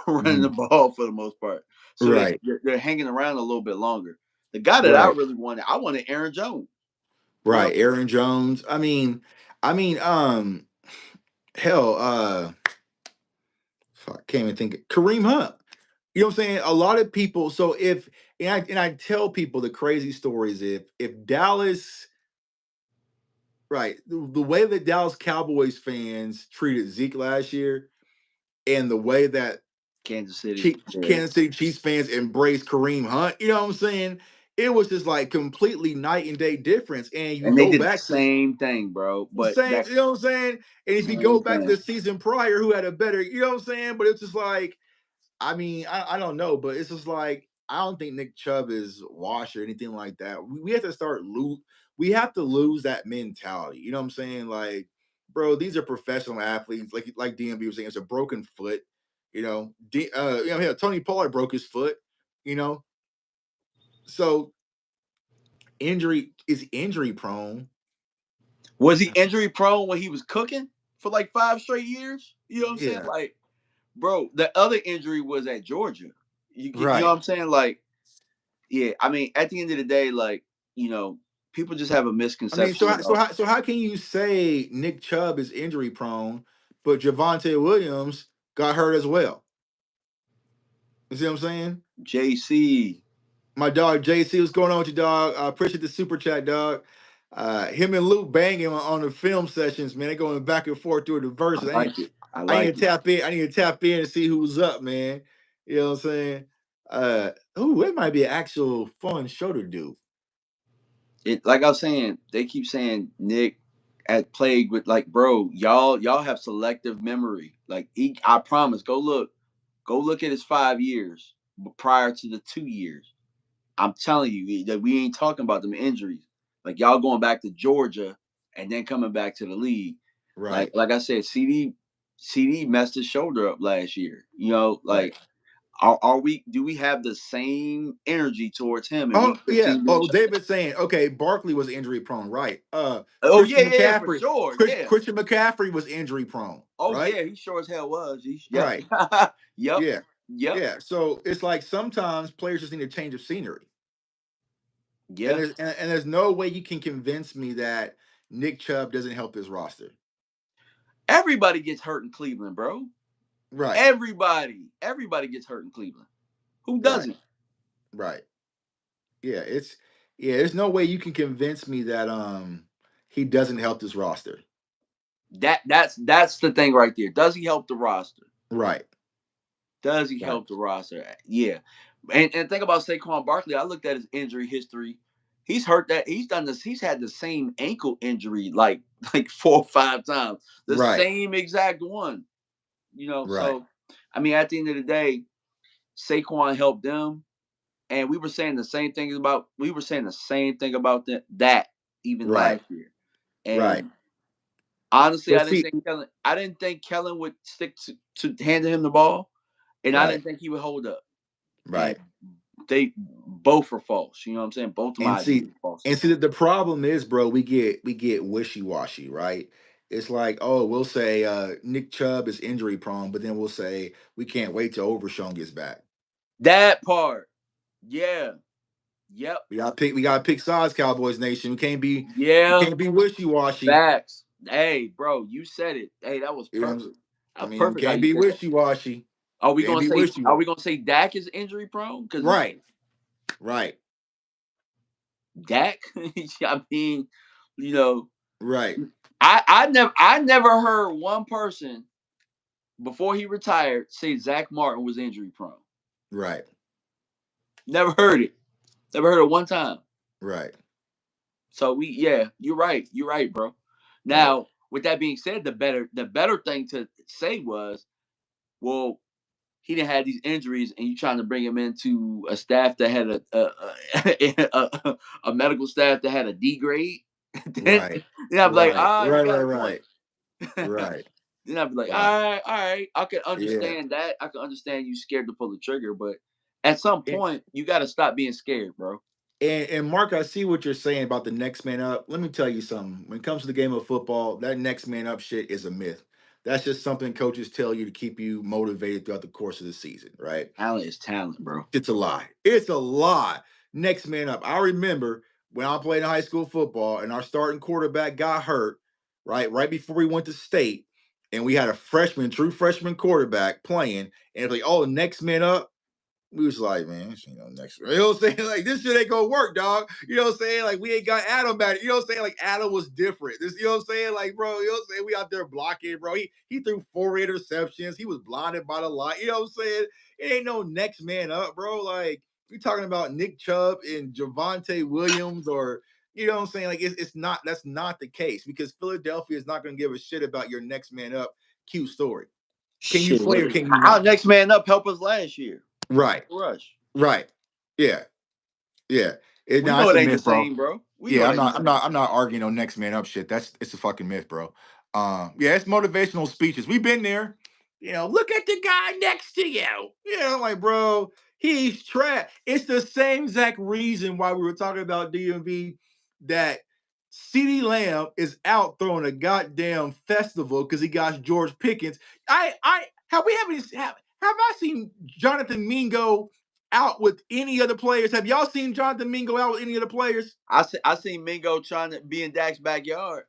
running the mhm. ball for the most part. So Right, they're hanging around a little bit longer. The guy that I right, really wanted, I wanted Aaron Jones. You know, right. Aaron Jones. I mean, hell, fuck, I can't even think. Kareem Hunt. You know what I'm saying? A lot of people. So if and I tell people the crazy stories. If Dallas, right, the way that Dallas Cowboys fans treated Zeke last year, and the way that Kansas City. Yeah. Kansas City Chiefs fans embrace Kareem Hunt, you know what I'm saying? it was just like completely night and day difference. And you And they go did the back to same thing, bro. the But same, that you know what I'm saying? And if you go same back to thing. the season prior, who had a better, you know what I'm saying? But it's just like, I mean, I don't know, but it's just like I don't think Nick Chubb is washed or anything like that. We have to start lose. We have to lose that mentality. You know what I'm saying? Like, bro, these are professional athletes. Like DMV was saying, it's a broken foot. Tony Pollard broke his foot. You know, so injury is injury prone. Was he injury prone when he was cooking for like 5 straight years? You know what I'm saying? Yeah, Like, bro, the other injury was at Georgia. You know right. what I'm saying? Like, yeah, I mean, at the end of the day, like, you know, people just have a I mean, misconception about so how can you say Nick Chubb is injury prone, but Javonte Williams got hurt as well? You see what I'm saying? JC. My dog JC, what's going on with you, dog? I appreciate the super chat, dog. Him and Luke banging on the film sessions, man. They going back and forth through the I verses. like it. I I need like to it. tap in. I need to tap in and see who's up, man. You know what I'm saying? It might be an actual fun show to do. It like I was saying, they keep saying Nick at plagued with like, bro, y'all have selective memory. Like I promise, go look at his 5 years prior to the 2 years. I'm telling you that we ain't talking about them injuries. Like y'all going back to Georgia and then coming back to the league. Right, Like I said, CD messed his shoulder up last year. You know, right. like are we do we have the same energy towards him in Oh week yeah. 15 Oh, David saying, okay, Barkley was injury prone, right? Oh yeah, Christian yeah, for McCaffrey, sure. Yeah. Christian McCaffrey was injury prone, Oh right? yeah, he sure as hell was. Yep. Right. Yep. Yeah. Yep. Yeah. So it's like sometimes players just need a change of scenery. And Yeah. there's no way you can convince me that Nick Chubb doesn't help his roster. Everybody gets hurt in Cleveland, bro. Right. Everybody gets hurt in Cleveland. Who Right. doesn't? Right. Yeah. There's no way you can convince me that he doesn't help this roster. That's the thing right there. Does he help the roster? Right. Does he Right. help the roster? Yeah. And think about Saquon Barkley. I looked at his injury history. He's hurt that he's done this. He's had the same ankle injury like 4 or 5 times. The Right. same exact one. You know, Right. so I mean, at the end of the day, Saquon helped them, and we were saying the same thing about that even Right. last year. Right. And honestly, But see, I didn't think Kellen would stick to handing him the ball, and I right. didn't think he would hold up. And Right. they both were false. You know what I'm saying? Both of And my ideas see, were false. and see that the problem is, bro, we get wishy washy, right? It's like, oh, we'll say Nick Chubb is injury prone, but then we'll say we can't wait till Overshown gets back. That part, yeah, yep, We gotta pick sides, Cowboys Nation. We yeah, can't be wishy washy. facts. Hey, bro, you said it. Hey, that was You know what I'm perfect. saying? That was We perfect how can't you be said that. wishy washy. Are we Can't gonna be say? wishy Are we washy. gonna say Dak is injury prone? Because Right. Right. Dak, I mean, you know, Right. I never heard one person before he retired say Zach Martin was injury prone. Right. Never heard it. Never heard it one time. Right. So yeah, you're right, bro. Right. Now, with that being said, the better thing to say was, well, he didn't have these injuries, and you trying to bring him into a staff that had a medical staff that had a D grade. then, Right. then I'd be like, Right. ah, you Right. got Right. a point. Right. Right. Then I'd be like, Right. all right, I can Yeah. understand that. I can understand you scared to pull the trigger, but at some point, you got to stop being scared, bro. And Mark, I see what you're saying about the next man up. Let me tell you something. When it comes to the game of football, that next man up shit is a myth. That's just something coaches tell you to keep you motivated throughout the course of the season, right? Talent is talent, bro. It's a lie. It's a lie. Next man up. I remember when I played in high school football and our starting quarterback got hurt, right? Right before we went to state, and we had a true freshman quarterback playing, and it's like, oh, next man up. We was like, man, this ain't no next. You know what I'm saying? Like, this shit ain't gonna work, dog. You know what I'm saying? Like, we ain't got Adam back. You know what I'm saying? Like, Adam was different. You know what I'm saying? Like, bro, you know what I'm saying? We out there blocking, bro. He threw 4 interceptions. He was blinded by the light. You know what I'm saying? It ain't no next man up, bro. Like, We're talking about Nick Chubb and Javonte Williams, or you know what I'm saying? Like it's not that's not the case because Philadelphia is not going to give a shit about your next man up Q story. Can you Shit. play or can you Our not? next man up helped us last year. Right, Rush. right, yeah, yeah. We No, know that's it a ain't the myth, bro. same, bro. We know Yeah, that. I'm not arguing on next man up shit. It's a fucking myth, bro. Yeah, it's motivational speeches. We've been there. You know, look at the guy next to you. You know, like, bro, he's trash. It's the same exact reason why we were talking about DMV that CeeDee Lamb is out throwing a goddamn festival because he got George Pickens. I have I seen Jonathan Mingo out with any other players? Have y'all seen Jonathan Mingo out with any other players? I seen Mingo trying to be in Dak's backyard.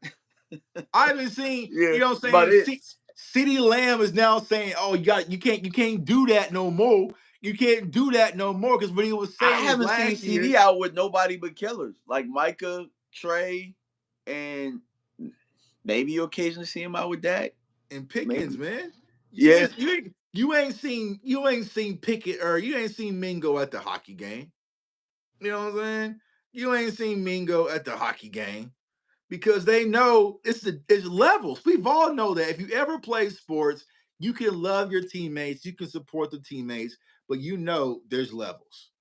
I haven't seen, Yeah, you know what that's I'm about it. saying? CeeDee Lamb is now saying, oh, you can't do that no more. You can't do that no more. Because what he was I saying is haven't seen last CD year out with nobody but killers like Micah, Trey, and maybe you occasionally see him out with Dak. in Pickens, Maybe. man. Yeah. You ain't seen Pickett or you ain't seen Mingo at the hockey game. You know what I'm saying? You ain't seen Mingo at the hockey game. Because they know it's levels. We've all know that if you ever play sports, you can love your teammates, you can support the teammates, but you know there's levels,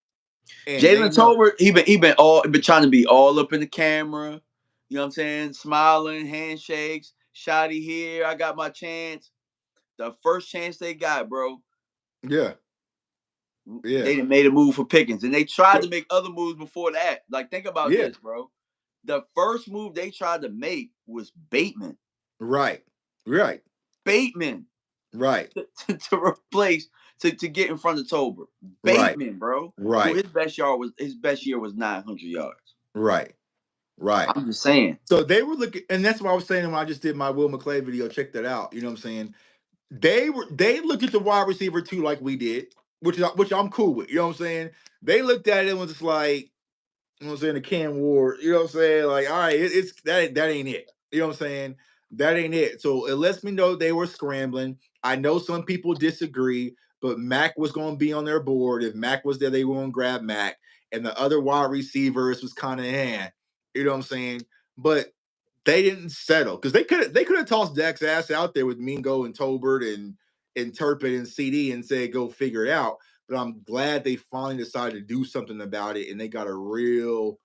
and they Jalen know. Tolbert, he been trying to be all up in the camera. You know what I'm saying? Smiling, handshakes, shotty here. I got my chance. The first chance they got, bro, Yeah, yeah, they done made a move for Pickens, and they tried to but make other moves before that. Like, think about yeah, this, bro. The first move they tried to make was Bateman. right, right, Bateman right, to replace to get in front of Tolbert. right, Bateman, bro, who right, his best year was 900 yards. right, right. I'm just saying. So they were looking, and that's what I was saying when I just did my Will McClay video. Check that out. You know what I'm saying? They looked at the wide receiver too, like we did, which I'm cool with. You know what I'm saying? They looked at it and was just like, you know what I'm saying, the Cam Ward, you know what I'm saying? Like, all right, it's that ain't it. You know what I'm saying? That ain't it. So it lets me know they were scrambling. I know some people disagree, but Mac was going to be on their board. If Mac was there, they were going to grab Mac. And the other wide receivers was kind of you know what I'm saying? But they didn't settle because they could have tossed Dak's ass out there with Mingo and Tolbert and Turpin and CD and said go figure it out. But I'm glad they finally decided to do something about it and they got a real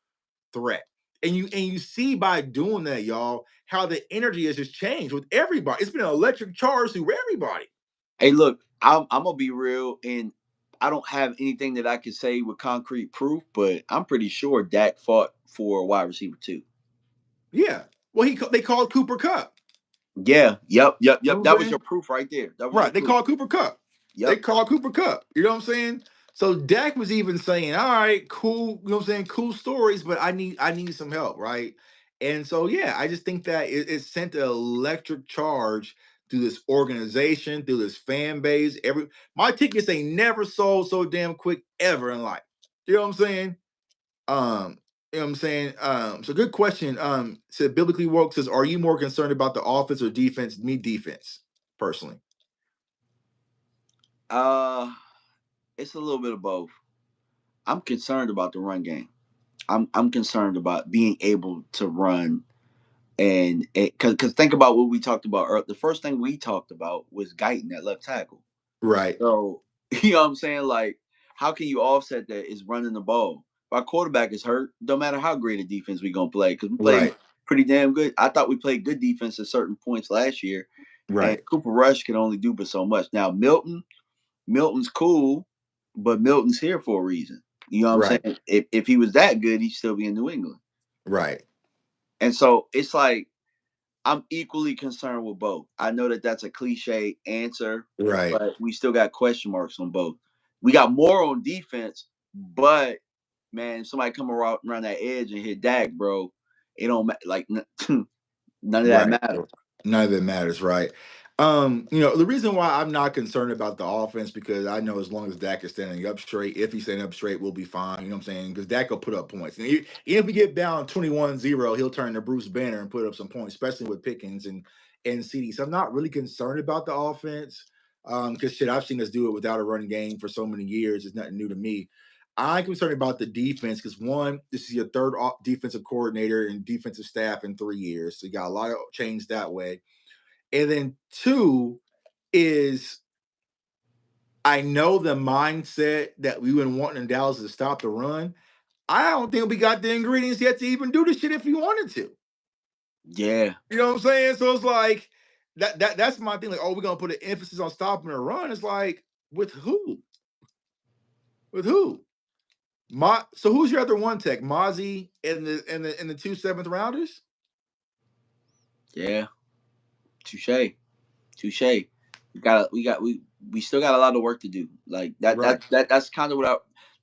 threat. And you see by doing that, y'all, how the energy has just changed with everybody. It's been an electric charge through everybody. Hey, look, I'm gonna be real, and I don't have anything that I can say with concrete proof, but I'm pretty sure Dak fought for a wide receiver too. Yeah. Well, they called Cooper Cup. Yeah, You know yep. what I'm That was saying? your proof right there. That was your Right. They proof. called Cooper Cup. They Yep. called Cooper Cup. You know what I'm saying? So Dak was even saying, all right, cool, you know what I'm saying? Cool stories, but I need some help, right? And so yeah, I just think that it sent an electric charge through this organization, through this fan base. My tickets ain't never sold so damn quick ever in life. You know what I'm saying? You know what I'm saying? So good question. So biblically woke says, are you more concerned about the offense or defense? Me defense, personally. Uh, it's a little bit of both. I'm concerned about the run game. I'm concerned about being able to run and because think about what we talked about earlier. The first thing we talked about was Guyton at left tackle. Right. So you know what I'm saying? Like, how can you offset that? Is running the ball. If our quarterback is hurt, don't matter how great a defense we gonna play because we played Right. pretty damn good. I thought we played good defense at certain points last year, and Right. Cooper Rush can only do but so much. Now Milton's cool, but Milton's here for a reason. You know what I'm Right. saying? If he was that good, he'd still be in New England. Right. And so it's like I'm equally concerned with both. I know that that's a cliche answer, Right. but we still got question marks on both. We got more on defense, but man, if somebody come around that edge and hit Dak, bro, it don't like none of that Right. matter. None of it matters, right? You know, the reason why I'm not concerned about the offense because I know as long as Dak is standing up straight, if he's standing up straight, we'll be fine. You know what I'm saying? Because Dak will put up points. And even if we get down 21-0, he'll turn to Bruce Banner and put up some points, especially with Pickens and CD. So I'm not really concerned about the offense. Because shit, I've seen us do it without a run game for so many years. It's nothing new to me. I'm concerned about the defense because one, this is your third defensive coordinator and defensive staff in 3 years, so you got a lot of change that way. And then two is I know the mindset that we been wanting in Dallas to stop the run. I don't think we got the ingredients yet to even do this shit if we wanted to. Yeah. You know what I'm saying? So it's like that's my thing. Like, oh, we're gonna put an emphasis on stopping the run. It's like with who? With who? So who's your other one tech? Mozzie and the two seventh rounders? Yeah. Touche. Touche. We still got a lot of work to do. Like Right, that's kind of what I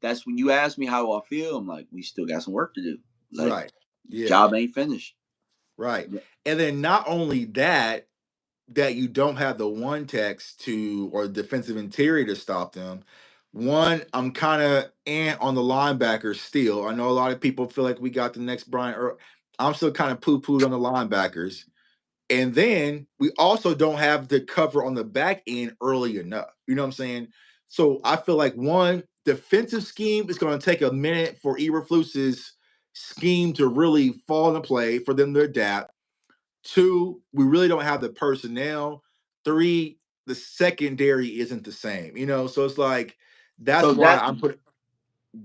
that's when you ask me how I feel, I'm like, we still got some work to do. Like, right, yeah, job ain't finished. right. And then not only that, that you don't have the one text to or defensive interior to stop them. One, I'm kind of on the linebackers still. I know a lot of people feel like we got the next Brian. I'm still kind of poo-pooed on the linebackers. And then we also don't have the cover on the back end early enough. You know what I'm saying? So I feel like one defensive scheme is going to take a minute for Eberflus's scheme to really fall into play for them to adapt. Two, we really don't have the personnel. Three, the secondary isn't the same. So it's like that's So why I'm putting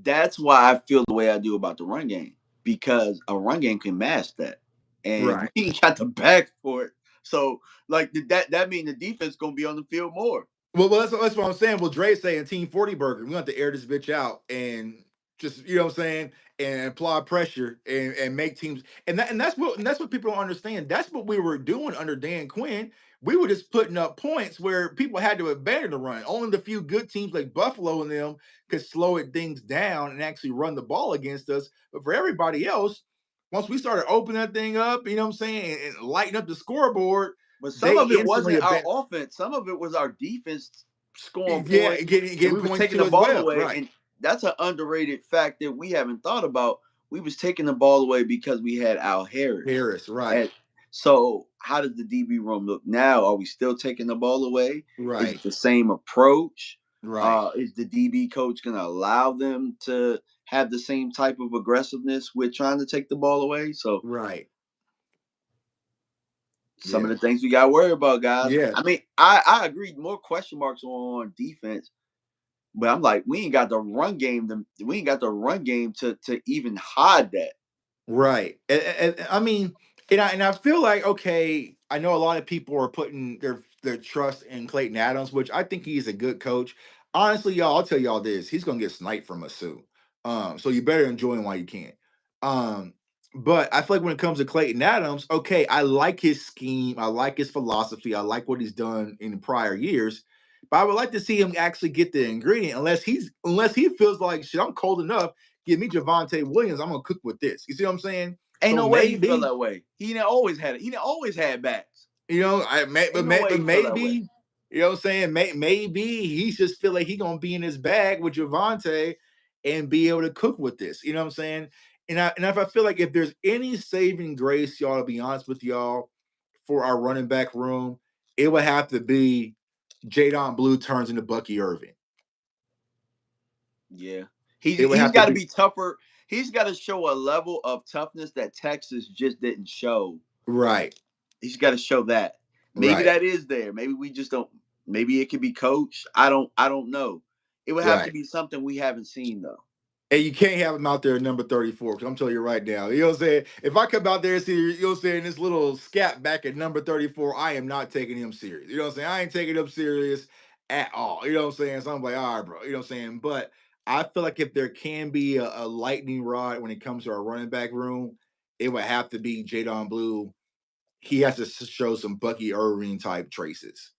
that's why I feel the way I do about the run game, because a run game can mask that, and right. we ain't got the back for it. So like that mean the defense gonna be on the field more. Well, that's what I'm saying. Well, Dre's saying Team 40 Burger. We want to air this bitch out and just, you know what I'm saying, and apply pressure and make teams. And that's what people don't understand. That's what we were doing under Dan Quinn. We were just putting up points where people had to abandon the run. Only the few good teams like Buffalo and them could slow it things down and actually run the ball against us. But for everybody else, once we started opening that thing up, you know what I'm saying, and lighting up the scoreboard, But some they of it instantly wasn't our abandoned. offense. Some of it was our defense scoring Yeah, points, and getting we was points taking too the as ball well. away. Right. And that's an underrated fact that we haven't thought about. We was taking the ball away because we had Al Harris. Harris, right. And so how does the DB room look now? Are we still taking the ball away? Is it Right. the same approach? Right. Is the DB coach going to allow them to have the same type of aggressiveness with trying to take the ball away? So Right. some of Yeah. the things we got to worry about, guys. Yeah. I mean, I agree. More question marks on defense, but I'm like, we ain't got the run game. We ain't got the run game to even hide that. Right. And I mean, and I feel like okay, I know a lot of people are putting their trust in Clayton Adams, which I think he's a good coach. Honestly, y'all, I'll tell y'all this: he's gonna get sniped from us soon. So you better enjoy him while you can. Um, but I feel like when it comes to Clayton Adams, okay, I like his scheme, I like his philosophy, I like what he's done in prior years. But I would like to see him actually get the ingredient, unless he feels like shit, I'm cold enough. Give me Javante Williams. I'm gonna cook with this. You see what I'm saying? Ain't So no way he felt maybe, that way. He didn't always had it. He didn't always had backs. Ain't no way but he felt that way. maybe, you know what I'm saying? Maybe he just feel like he gonna be in his bag with Javante and be able to cook with this. You know what I'm saying? And if I feel like if there's any saving grace, y'all, to be honest with y'all, for our running back room, it would have to be Jadon Blue turns into Bucky Irving. Yeah, It would he's have to got to be be tougher. He's got to show a level of toughness that Texas just didn't show. right, He's got to show that. Maybe right, that is there. Maybe we just don't. Maybe it could be coached. I don't know. It would have to right. be something we haven't seen though. And you can't have him out there at number 34, because I'm telling you right now. You know what I'm saying? If I come out there and see, you know what I'm saying, this little scat back at number 34, I am not taking him serious. You know what I'm saying? I ain't taking him serious at all. You know what I'm saying? So I'm like, all right, bro. You know what I'm saying? But I feel like if there can be a lightning rod when it comes to our running back room, it would have to be Jadon Blue. He has to show some Bucky Irving type traces,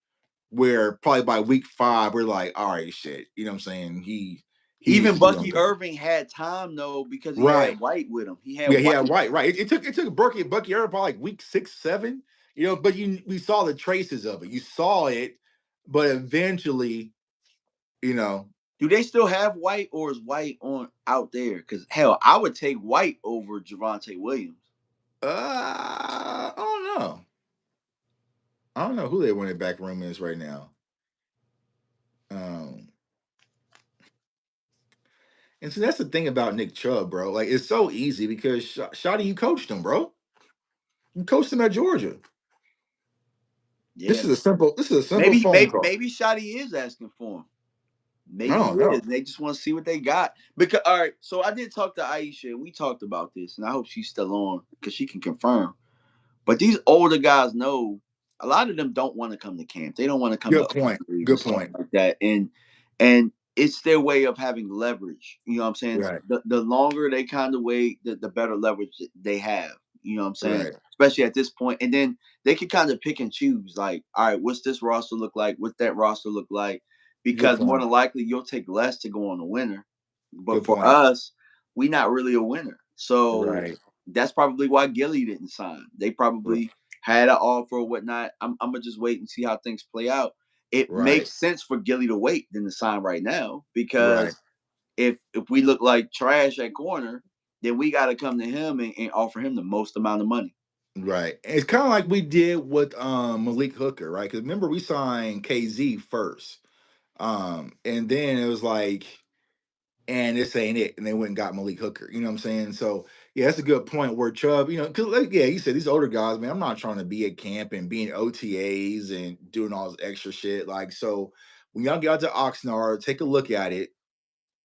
where probably by week 5, we're like, all right, shit. You know what I'm saying? He needs Even to be on Bucky the Irving had time though because he had right. White with him. He had Yeah, yeah, White. right. It took Bucky Irving probably like week 6, 7, but we saw the traces of it. You saw it, but eventually, you know, Do they still have White, or is White on out there? Because hell, I would take White over Javante Williams. I don't know. I don't know who their winning back room is right now. Um, And so that's the thing about Nick Chubb, bro. Like it's so easy because Shotty, you coached him, bro. You coached him at Georgia. Yeah, This is a simple maybe phone maybe call. maybe Shotty is asking for him. I Maybe he don't is. know. They just want to see what they got. Because all right, so I did talk to Aisha and we talked about this, and I hope she's still on because she can confirm. But these older guys know a lot of them don't want to come to camp. They don't want to come to Good point. OTAs and Good stuff point. like that. And it's their way of having leverage. You know what I'm saying? Right. The longer they kind of wait, the better leverage they have. You know what I'm saying? Right. Especially at this point. And then they can kind of pick and choose. Like, all right, what's this roster look like? What's that roster look like? Good Because more point. than likely you'll take less to go on a winner. But Good for point. us, we not really a winner. So Right. that's probably why Gilly didn't sign. They r- probably had an offer or whatnot. I'm gonna just wait and see how things play out. It Right. makes sense for Gilly to wait than to sign right now Right. because if we look like trash at corner, then we got to come to him and offer him the most amount of money. Right. It's kind of like we did with Malik Hooker, right? Because remember we signed KZ first. And then it was like, and this ain't it. And they went and got Malik Hooker. You know what I'm saying? So yeah, that's a good point where Chubb, you know, because like, yeah, you said these older guys, man, I'm not trying to be at camp and being OTAs and doing all this extra shit. Like, so when y'all get out to Oxnard, take a look at it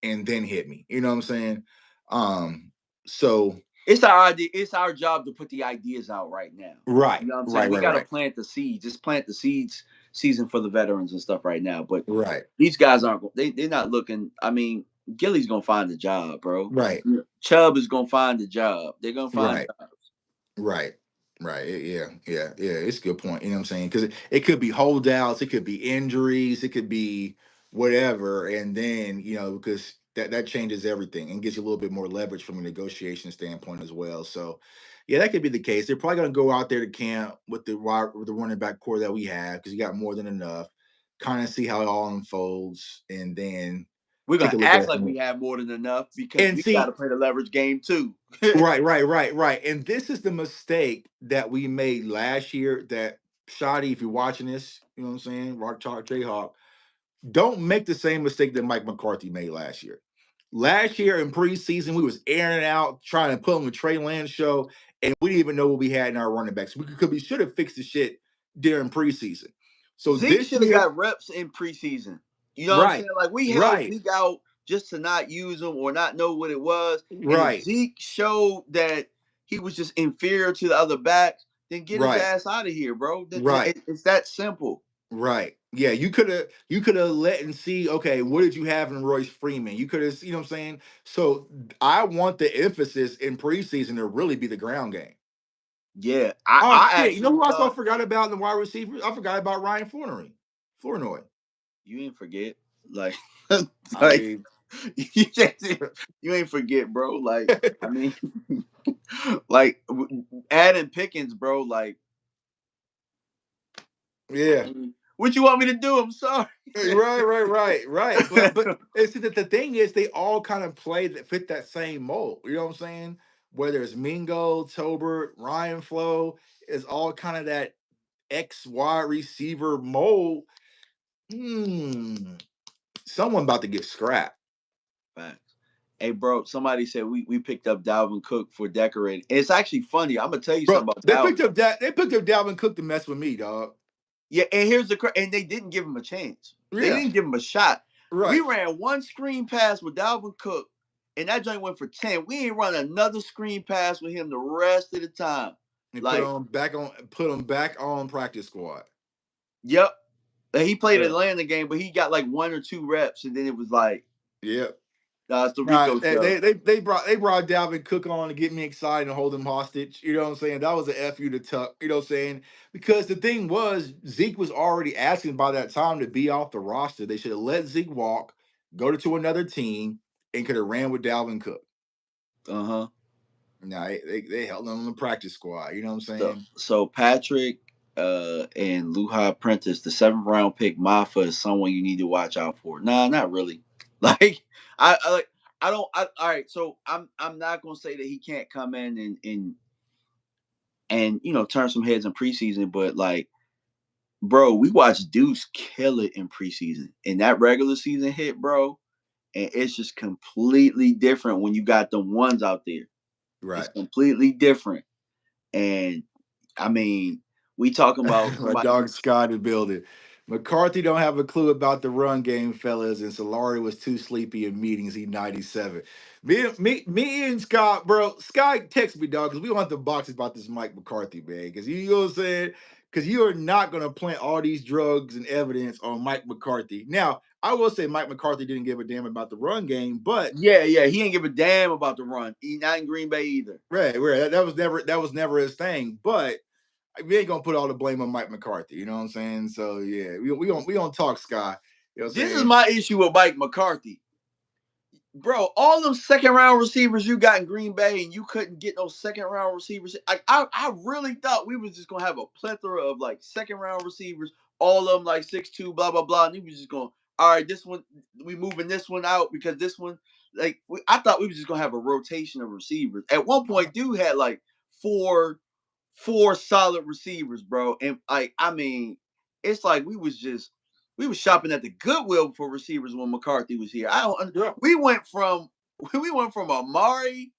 and then hit me. You know what I'm saying? Um, so It's our idea. It's our job to put the ideas out right now. right, You know what I'm saying? right, We right, got to right, plant the seeds. Just plant the seeds season for the veterans and stuff right now. But right, these guys aren't. They're not looking. I mean, Gilly's gonna find a job, bro. right, Chubb is gonna find a job. They're gonna find right. jobs. Right. Right. Yeah. Yeah. Yeah. It's a good point. You know what I'm saying? Because it could be holdouts, it could be injuries, it could be whatever. And then, you know, because that changes everything and gives you a little bit more leverage from a negotiation standpoint as well. So, yeah, that could be the case. They're probably going to go out there to camp with the running back core that we have because you got more than enough. Kind of see how it all unfolds and then We're take gonna a look at act it like from we there. have more than enough because And we got to see, play the leverage game too. right, right, right, right. And this is the mistake that we made last year that Shoddy, if you're watching this, you know what I'm saying? Rock Chalk Jayhawk, don't make the same mistake that Mike McCarthy made last year. Last year in preseason, we was airing it out, trying to put on the Trey Lance show, and we didn't even know what we had in our running backs. We should have fixed the shit during preseason. So Zeke this should have year, got reps in preseason. You know what I'm right, saying? Like we held right, Zeke out just to not use him or not know what it was. And if right, Zeke showed that he was just inferior to the other backs, then get his right, ass out of here, bro. right. It's that simple. Right. Yeah, you could have let and see, okay, what did you have in Royce Freeman? You could have, you know what I'm saying? So I want the emphasis in preseason to really be the ground game. Yeah, Oh I shit. You know actually who else I thought forgot about in the wide receiver? I forgot about Ryan Flournoy. Flournoy. you ain't forget. Like, I like mean, you just you ain't forget, bro. Like, I mean, like adding Pickens, bro. Like, I yeah. mean, what you want me to do? I'm sorry. Right, right, right, right. But see that the thing is they all kind of play that fit that same mold. You know what I'm saying? Whether it's Mingo, Tobert, Ryan Flo, is all kind of that X wide receiver mold. Hmm. Someone about to get scrapped. Facts. Hey, bro, somebody said we picked up Dalvin Cook for decorating. It's actually funny. I'm gonna tell you Bro, something about they Dalvin. picked up that they picked up Dalvin Cook to mess with me, dog. Yeah, and and they didn't give him a chance. They Yeah, didn't give him a shot. We right. ran one screen pass with Dalvin Cook, and that joint went for 10. We ain't run another screen pass with him the rest of the time. And Like, put him back on practice squad. yep. He played Yeah. Atlanta game, but he got like one or two reps, and then it was like, Yep. nah, it's the Nah, Rico they, show. they they brought Dalvin Cook on to get me excited and hold him hostage. You know what I'm saying? That was a fu to Tuck. You know what I'm saying? Because the thing was Zeke was already asking by that time to be off the roster. They should have let Zeke walk, go to another team, and could have ran with Dalvin Cook. Uh-huh. Nah, they held him on the practice squad. You know what I'm So saying? so Patrick and Luha Prentice, the 7th round pick, Mafa is someone you need to watch out for. Nah, not really. Like I like I don't all right, so I'm not gonna say that he can't come in and turn some heads in preseason, but like bro, we watched Deuce kill it in preseason. And that regular season hit, bro. and it's just completely different when you got them ones out there. It's Right. completely different. And I mean, we talking about My somebody dog who Scott is building. McCarthy don't have a clue about the run game, fellas, and Solari was too sleepy in meetings. He 97. Me and Scott, bro. Scott text me, dog, because we don't have the boxes about this Mike McCarthy, man. Because you know what I'm saying? Because you are not gonna plant all these drugs and evidence on Mike McCarthy. Now, I will say Mike McCarthy didn't give a damn about the run game, but yeah, he ain't give a damn about the run. He not in Green Bay either. right, that was never his thing. But we ain't gonna put all the blame on Mike McCarthy. You know what I'm saying? So yeah, we gonna talk Scott. You know what I'm This is saying? my issue with Mike McCarthy. Bro, all them second round receivers you got in Green Bay, and you couldn't get no second round receivers. I really thought we was just gonna have a plethora of like second round receivers, all of them like 6'2", blah blah blah, and he was just going, all right, this one we moving this one out because this one I thought we was just gonna have a rotation of receivers. At one point, dude had like four solid receivers, bro, and like I mean, it's like we was shopping at the Goodwill for receivers when McCarthy was here. I don't. Yeah. We went from Amari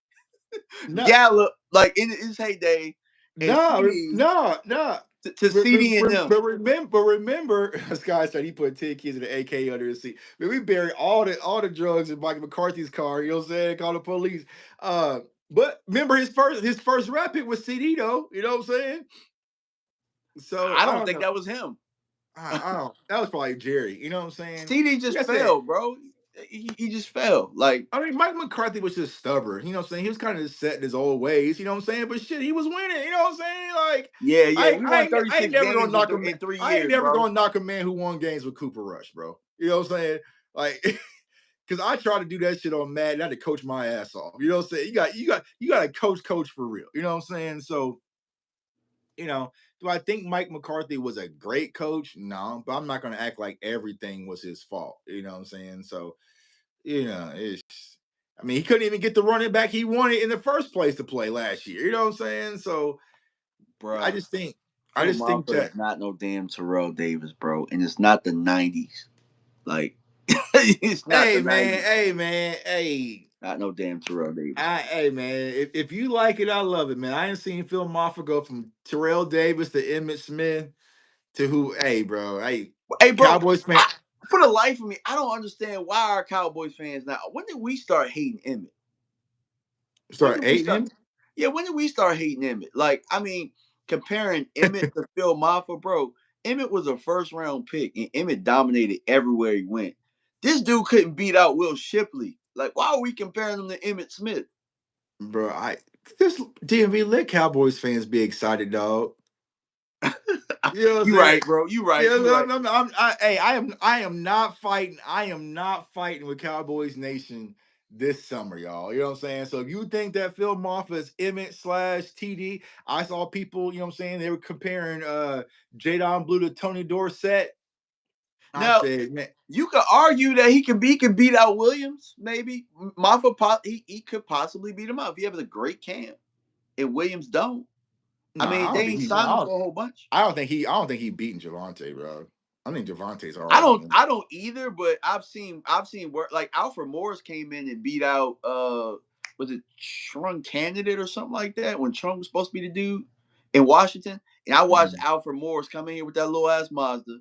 No, Gallup like in his heyday and no, CD no, no. to CD and them. But remember, Scott said he put 10 kids in the AK under his seat. Man, we buried all the drugs in Mike McCarthy's car. You know what I'm saying? Call the police. Uh, but remember his first rap pick was CD though. You know what I'm saying? So I I don't don't think know. that was him. I don't. That was probably Jerry. You know what I'm saying? CD Like just I said, fell, bro. He just fell. Like I mean, Mike McCarthy was just stubborn. You know what I'm saying? He was kind of set in his old ways. You know what I'm saying? But shit, he was winning. You know what I'm saying? Like, yeah, I, we I, won ain't, I ain't 36 never gonna games knock him. in 3 I ain't years, never bro. gonna knock a man who won games with Cooper Rush, bro. You know what I'm saying? Like, because I try to do that shit on Madden. I had to coach my ass off. You know what I'm saying? You got to coach for real. You know what I'm saying? So, do I think Mike McCarthy was a great coach? No, but I'm not gonna act like everything was his fault. You know what I'm saying? So, it's. I mean, he couldn't even get the running back he wanted in the first place to play last year. You know what I'm saying? So I Bruh. just think, I Phil just think Maffa that. is not no damn Terrell Davis, bro. And it's not the 90s. Like, it's not the Hey man, 90s. hey man, hey, Not no damn Terrell Davis. hey man. If you like it, I love it, man. I ain't seen Phil Moffa go from Terrell Davis to Emmett Smith to who? Hey, bro, hey, Hey, bro, Cowboys fan. for the life of me, I don't understand why our Cowboys fans now. When did we start hating Emmett? When Start did we hating start? him, Yeah, when did we start hating Emmett? Like, I mean, comparing Emmett to Phil Maffa, bro. Emmett was a first round pick, and Emmett dominated everywhere he went. This dude couldn't beat out Will Shipley. Like, why are we comparing him to Emmett Smith? bro. This DMV let Cowboys fans be excited, dog. You know what I'm You saying? right, bro. You right. Yeah, You right. I am not fighting. I am not fighting with Cowboys Nation this summer, y'all. You know what I'm saying? So if you think that Phil Maffa is Emmett slash TD, I saw people, you know what I'm saying, they were comparing Jadon Blue to Tony Dorsett. I Now, said, man, you could argue that he can beat out Williams. Maybe Maffa, he could possibly beat him out if he has a great camp, and Williams don't. I no, mean, I they don't think ain't he's. I signed him don't, for a whole bunch. I don't think he beating Javante, bro. I think Javante's already in. I don't either, but I've seen work like Alfred Morris came in and beat out was it Trump candidate or something like that when Trump was supposed to be the dude in Washington. And I watched Mhm. Alfred Morris come in here with that little ass Mazda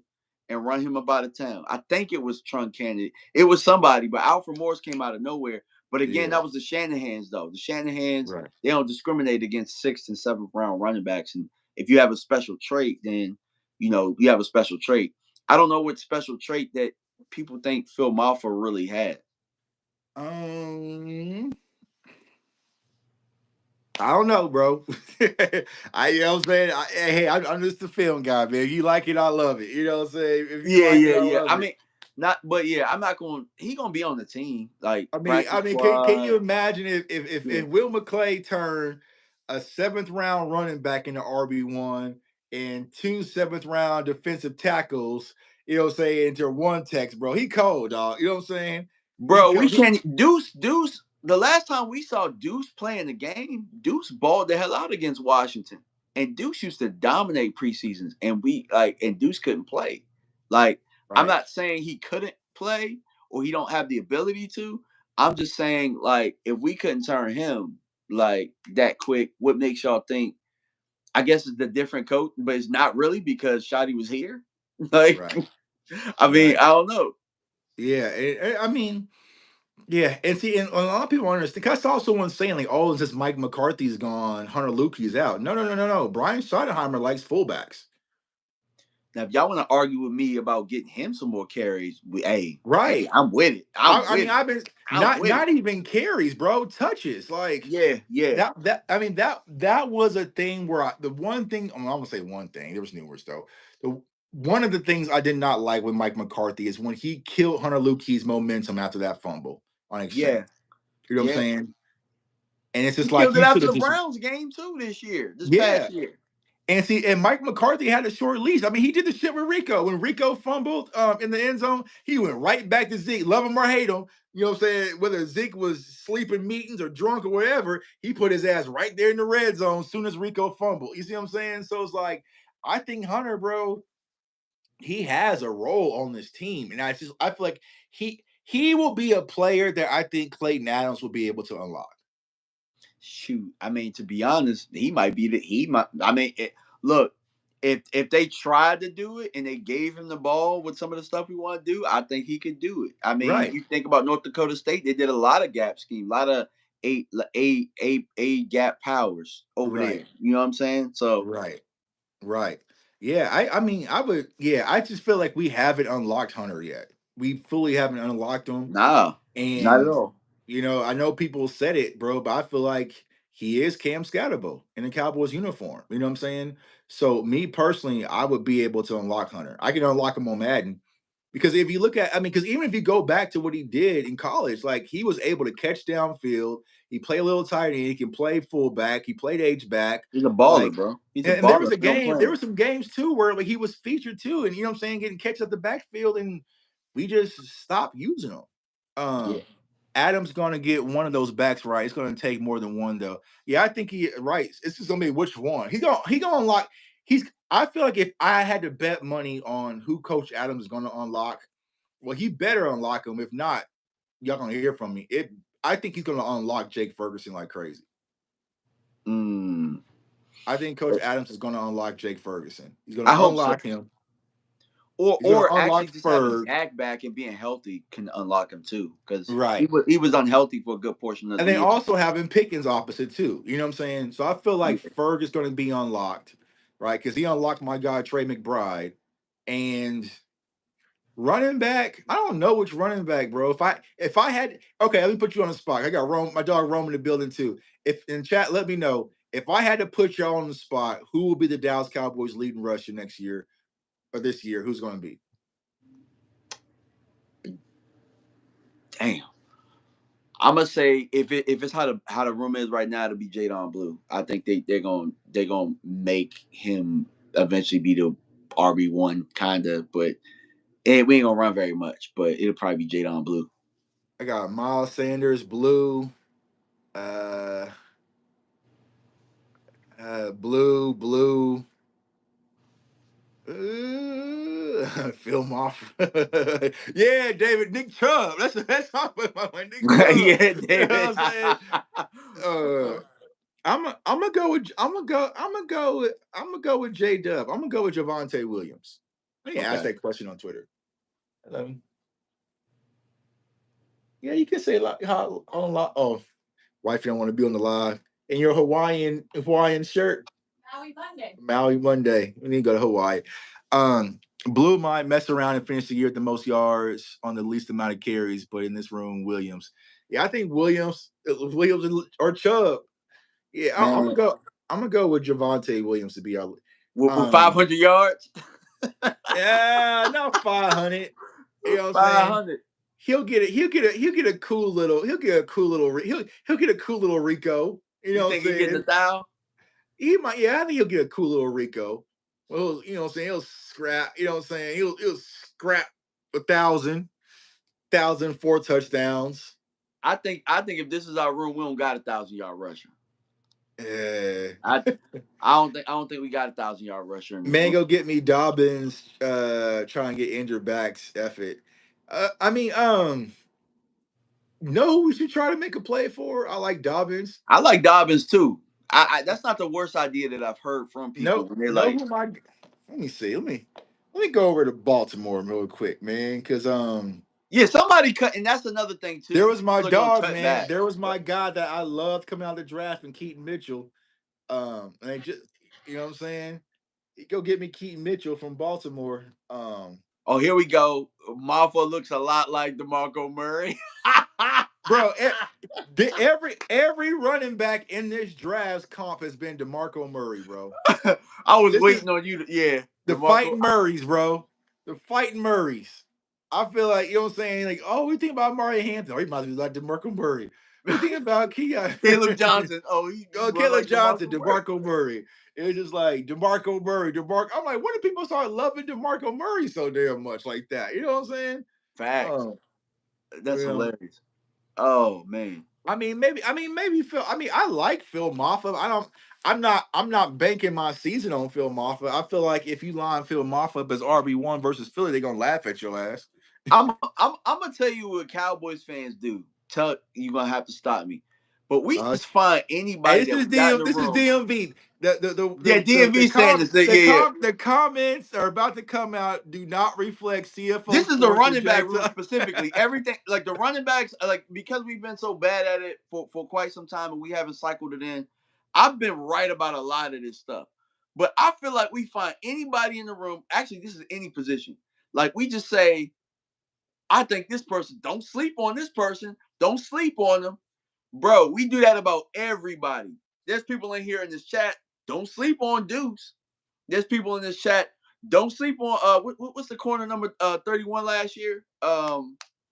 and run him up out of town. I think it was Trump candidate. It was somebody, but Alfred Morris came out of nowhere. But again, Yeah, that was the Shanahans though. The Shanahans, right. they don't discriminate against sixth and seventh round running backs. And if you have a special trait, then you have a special trait. I don't know what special trait that people think Phil Maffa really had. Um, I don't know, bro. You know what I'm saying? I'm just a film guy, man. If you like it, I love it. You know what I'm saying? If you like it, I Yeah. love I it. mean, not, but yeah, I'm not going. He gonna be on the team, like I mean, practice I mean, can squad. you imagine if Yeah, Will McClay turned a seventh round running back into RB1 and two seventh round defensive tackles, you know what I'm saying, into one text, bro. He cold, dog. You know what I'm saying? He bro. We cold. can't Deuce. The last time we saw Deuce play in the game, Deuce balled the hell out against Washington, and Deuce used to dominate preseasons, and Deuce couldn't play. Like, I'm Right. not saying he couldn't play or he don't have the ability to. I'm just saying, like, if we couldn't turn him like that quick, what makes y'all think? I guess it's the different coach, but it's not really because Shotty was here. Like, Right. I mean, Right. I don't know. Yeah. I mean, yeah. And see, and a lot of people understand. Cause I saw someone saying like, "Oh, since Mike McCarthy's gone, Hunter Lukey's out." No, no, no, no, no. Brian Schottenheimer likes fullbacks. Now, if y'all want to argue with me about getting him some more carries, hey, Right. I'm with it. I'm I mean, with it. I've been I'm with it. not even carries, bro. Touches. Like Yeah, yeah, that I mean that was a thing where the one thing I'm gonna say one thing. There was numerous though. The one of the things I did not like with Mike McCarthy is when he killed Hunter Lukey's momentum after that fumble on exchange. yeah, You know what I'm yeah. saying? And it's He just like killed it you should after have the just Browns game too this yeah. past year. And see, and Mike McCarthy had a short leash. I mean, he did the shit with Rico. When Rico fumbled in the end zone, he went right back to Zeke. Love him or hate him, you know what I'm saying? Whether Zeke was sleeping meetings or drunk or whatever, he put his ass right there in the red zone as soon as Rico fumbled. You see what I'm saying? So it's like, I think Hunter, bro, he has a role on this team. And I feel like he will be a player that I think Clayton Adams will be able to unlock. Shoot, I mean, to be honest, he might be the he might. I mean, look, if they tried to do it and they gave him the ball with some of the stuff we want to do, I think he could do it. I mean, Right, you think about North Dakota State; they did a lot of gap scheme, a lot of eight gap powers over there. right, You know what I'm saying? So, right. Right. Yeah, I mean, I would yeah, I just feel like we haven't unlocked Hunter yet. We fully haven't unlocked him. nah, not at And all. I know people said it, bro, but I feel like he is Cam Scatterbo in a Cowboys uniform. You know what I'm saying? So me personally, I would be able to unlock Hunter. I can unlock him on Madden. Because if you look at, I mean, because even if you go back to what he did in college, like he was able to catch downfield. He played a little tight end. He can play fullback. He played H back. He's a baller, Like, bro. He's a and there was baller. a He don't game. play. There were some games too where like he was featured too, and you know what I'm saying, getting catch at the backfield, and we just stopped using him. Yeah. Adam's gonna get one of those backs right. It's gonna take more than one though. Yeah, I think he right. It's just gonna be which one. He gonna unlock. I feel like if I had to bet money on who Coach Adams is gonna unlock, well, he better unlock him. If not, y'all gonna hear from me. I think he's gonna unlock Jake Ferguson like crazy. Mm. I think Coach Adams is gonna unlock Jake Ferguson. He's gonna I hope so. unlock him. He's gonna Or actually unlock just having Ferg. Dak back and being healthy can unlock him too, because Right. he was unhealthy for a good portion of And the then year. also having Pickens opposite too. You know what I'm saying? So I feel like Yeah. Ferg is going to be unlocked, right? Because he unlocked my guy Trey McBride. And running back, I don't know which running back, bro. If I had okay, let me put you on the spot. I got my dog Rome in the building too. If in chat, let me know. If I had to put y'all on the spot, who will be the Dallas Cowboys leading rusher next year or this year? Who's going to be? Damn. I'm gonna say if it's how the room is right now, it'll be Jadon Blue. I think they're gonna make him eventually be the RB1 kinda, but we ain't gonna run very much. But it'll probably be Jadon Blue. I got Miles Sanders, Blue, uh, Blue. Film off. Yeah, David, Nick Chubb. That's my Nick Chubb. Yeah, You know what David. I'm saying? Uh, I'm gonna go with I'm gonna go with J Dub. I'm gonna go with Javante Williams. Let me ask Okay. that question on Twitter. Yeah, you can say like how on live. Oh, wife don't want to be on the live in your Hawaiian shirt. Maui Monday. We need to go to Hawaii. Blue might mess around and finish the year at the most yards on the least amount of carries, but in this room, Williams. Yeah, I think Williams or Chubb. Yeah, I'm gonna Man, go. I'm gonna go with Javante Williams to be our. with Um, 500 yards. yeah, not 500. You know what I'm saying? 500. He'll get a cool little. He'll get a cool little Rico. You You know what I'm think he getting a saying? thou? He might, yeah, I think he'll get a cool little Rico. Well, you know what I'm saying? He'll scrap, you know what I'm saying? He'll scrap 1,004 touchdowns. I think if this is our room, we don't got 1,000 yard rusher. Yeah. I I don't think we got 1,000 yard rusher in this Man, room. go get me Dobbins, trying to get injured backs. F it. I mean, no, we should try to make a play for. I like Dobbins. I like Dobbins too. That's not the worst idea that I've heard from people No, when they're no, like, who my. Let me see. Let me go over to Baltimore real quick, man, because yeah, somebody cut, and that's another thing too. there was my People are gonna dog, cut man. back, There was my but guy that I loved coming out of the draft, and Keaton Mitchell. And they just, you know what I'm saying? Go get me Keaton Mitchell from Baltimore. oh, here we go. Marfa looks a lot like DeMarco Murray. Bro, every running back in this draft comp has been DeMarco Murray, bro. I was This is waiting on you to, yeah, the DeMarco. fighting Murrays, bro. The fighting Murrays. I feel like, you know what I'm saying? Like, oh, we think about Murray Hampton. Oh, he might be like DeMarco Murray. We think about Keon. Caleb Johnson. Oh, he Oh, run Caleb like Johnson, DeMarco Murray. DeMarco Murray. It was just like DeMarco Murray, DeMarco. I'm like, when did people start loving DeMarco Murray so damn much like that? You know what I'm saying? Facts. Oh, That's you know. hilarious. Oh man. Maybe Phil. I mean, I like Phil Maffa. I don't. I'm not banking my season on Phil Maffa. I feel like if you line Phil Maffa up as RB1 versus Philly, they're gonna laugh at your ass. I'm gonna tell you what Cowboys fans do. Tell you're gonna have to stop me. But we Uh, just find hey, anybody that we got in the This is room. DMV. Yeah, DMV saying this thing. Yeah, yeah. The comments are about to come out. Do not reflect CFO This is the Sports or running back Jake. room specifically. Everything like the running backs, like because we've been so bad at it for quite some time and we haven't cycled it in. I've been right about a lot of this stuff. But I feel like we find anybody in the room, actually, this is any position. Like we just say, I think this person, don't sleep on this person, don't sleep on them. Bro, we do that about everybody. There's people in here in this chat, don't sleep on Deuce. There's people in this chat. Don't sleep on what's the corner number 31 last year?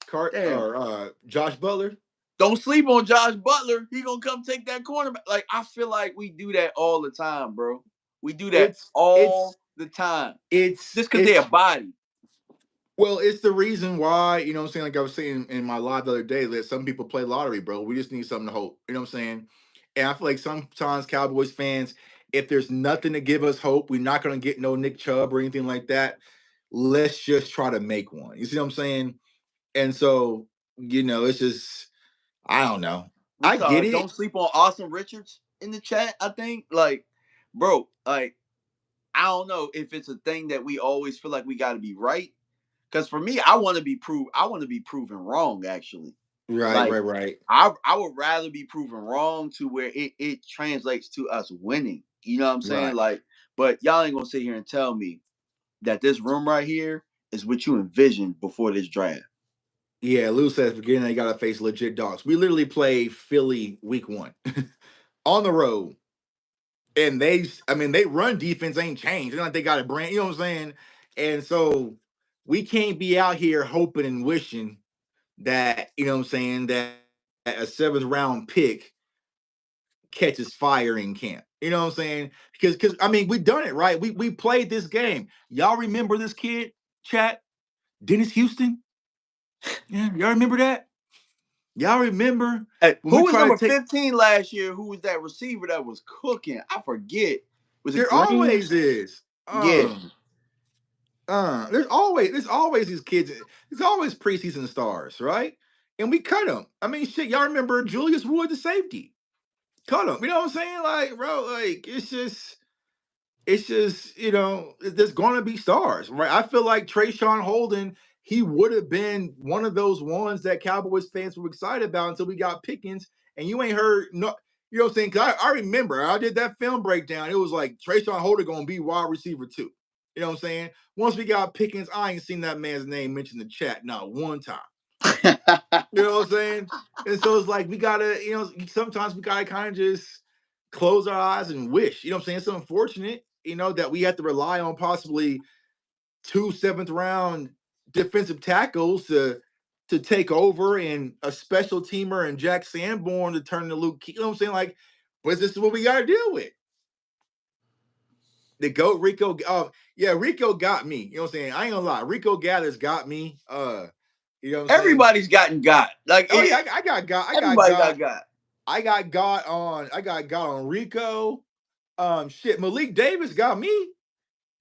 Cart Damn. or Josh Butler. Don't sleep on Josh Butler. He gonna come take that cornerback. Like I feel like we do that all the time, bro. We do that It's all the time. Just because they're a it's body. Well, it's the reason why, you know what I'm saying? Like I was saying in my live the other day, that some people play lottery, bro. We just need something to hope. You know what I'm saying? And I feel like sometimes Cowboys fans, if there's nothing to give us hope, we're not going to get no Nick Chubb or anything like that. Let's just try to make one. You see what I'm saying? And so, it's just, I don't know. We I saw get don't it. sleep on Austin Richards in the chat, I think. Like, bro, like, I don't know if it's a thing that we always feel like we gotta be right. Because for me, I want to be proven wrong, actually. Right, Like, right, right, I would rather be proven wrong to where it translates to us winning. You know what I'm saying? right. Like, but y'all ain't gonna sit here and tell me that this room right here is what you envisioned before this draft. Yeah, Lou says, beginning they got to face legit dogs. We literally play Philly week 1 on the road. And they run defense ain't changed. It's not like they got a brand, you know what I'm saying? And so we can't be out here hoping and wishing that, you know what I'm saying, that a 7th round pick catches fire in camp. You know what I'm saying? Because I mean, we done it, right? We played this game. Y'all remember this kid, chat? Dennis Houston? Yeah, y'all remember that? Y'all remember Hey, when we who was tried number to take 15 last year? Who was that receiver that was cooking? I forget. Was it there always Green? is. Yeah. There's always these kids. There's always preseason stars, right? And we cut them. I mean, shit, y'all remember Julius Wood, the safety? Cut him. You know what I'm saying? Like, bro, like it's just there's going to be stars, right? I feel like Trayshawn Holden, he would have been one of those ones that Cowboys fans were excited about until we got Pickens, and you ain't heard no. You know what I'm saying? Cause I remember I did that film breakdown. It was like Trayshawn Holden gonna be wide receiver too. You know what I'm saying? Once we got Pickens, I ain't seen that man's name mentioned in the chat not one time. You know what I'm saying? And so it's like we gotta, sometimes we gotta kind of just close our eyes and wish. You know what I'm saying? It's unfortunate, that we have to rely on possibly 2 7th round defensive tackles to take over and a special teamer and Jack Sanborn to turn to Luke. You know what I'm saying? Like, but this is what we gotta deal with. The GOAT Rico. Yeah, Rico got me. You know what I'm saying? I ain't gonna lie. Rico Gathers got me. You know what I'm saying? Everybody's gotten got. Like Oh yeah, I got God. everybody got got. I got God on Rico. Shit, Malik Davis got me.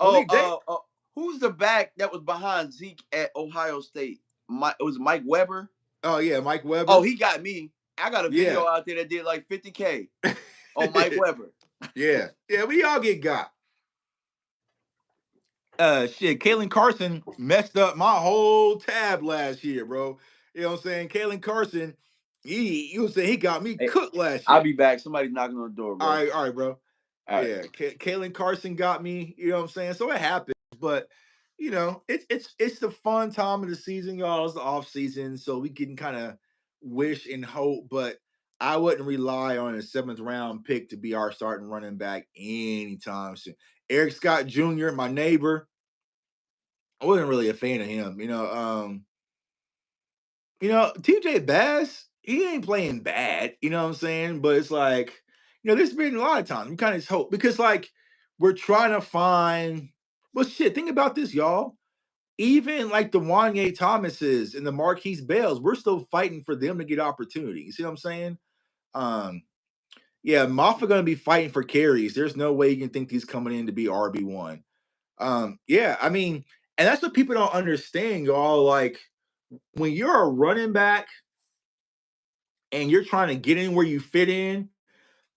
Oh, Malik Davis. who's the back that was behind Zeke at Ohio State? it was Mike Weber. Oh yeah, Mike Oh, Weber. he got me. I got a Yeah. video out there that did like 50K on Mike Weber. Yeah. Yeah, we all get got. Shit, Kalen Carson messed up my whole tab last year, bro. You know what I'm saying? Kalen Carson, you know what I'm saying, he got me Hey, cooked last I'll year. be back. Somebody's knocking on the door, bro. All right, bro. All right. Yeah, Kalen Carson got me. You know what I'm saying? So it happens, but you know, it's the fun time of the season, y'all. It's the off season, so we can kind of wish and hope. But I wouldn't rely on a 7th round pick to be our starting running back anytime soon. Eric Scott Jr., my neighbor, I wasn't really a fan of him. TJ Bass, he ain't playing bad, you know what I'm saying? But it's like, there's been a lot of times we kind of hope because like we're trying to find well shit, think about this, y'all. Even like the Wanye Thomases and the Marquise Bells, we're still fighting for them to get opportunity. You see what I'm saying? Um, yeah, Moffa gonna be fighting for carries. There's no way you can think he's coming in to be RB1. Yeah, I mean, and that's what people don't understand, y'all. Like when you're a running back and you're trying to get in where you fit in,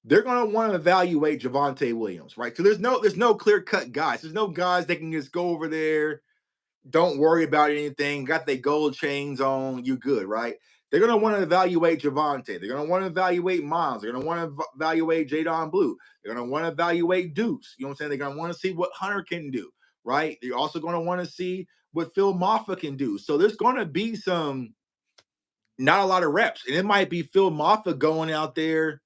they're gonna want to evaluate Javonte Williams, right? So there's no clear cut guys. There's no guys that can just go over there, don't worry about anything, got their gold chains on, you good, right? They're gonna want to evaluate Javonte. They're gonna want to evaluate Miles. They're gonna want to evaluate Jadon Blue. They're gonna want to evaluate Deuce. You know what I'm saying? They're gonna want to see what Hunter can do, right? They're also gonna want to see what Phil Maffa can do. So there's gonna be not a lot of reps, and it might be Phil Maffa going out there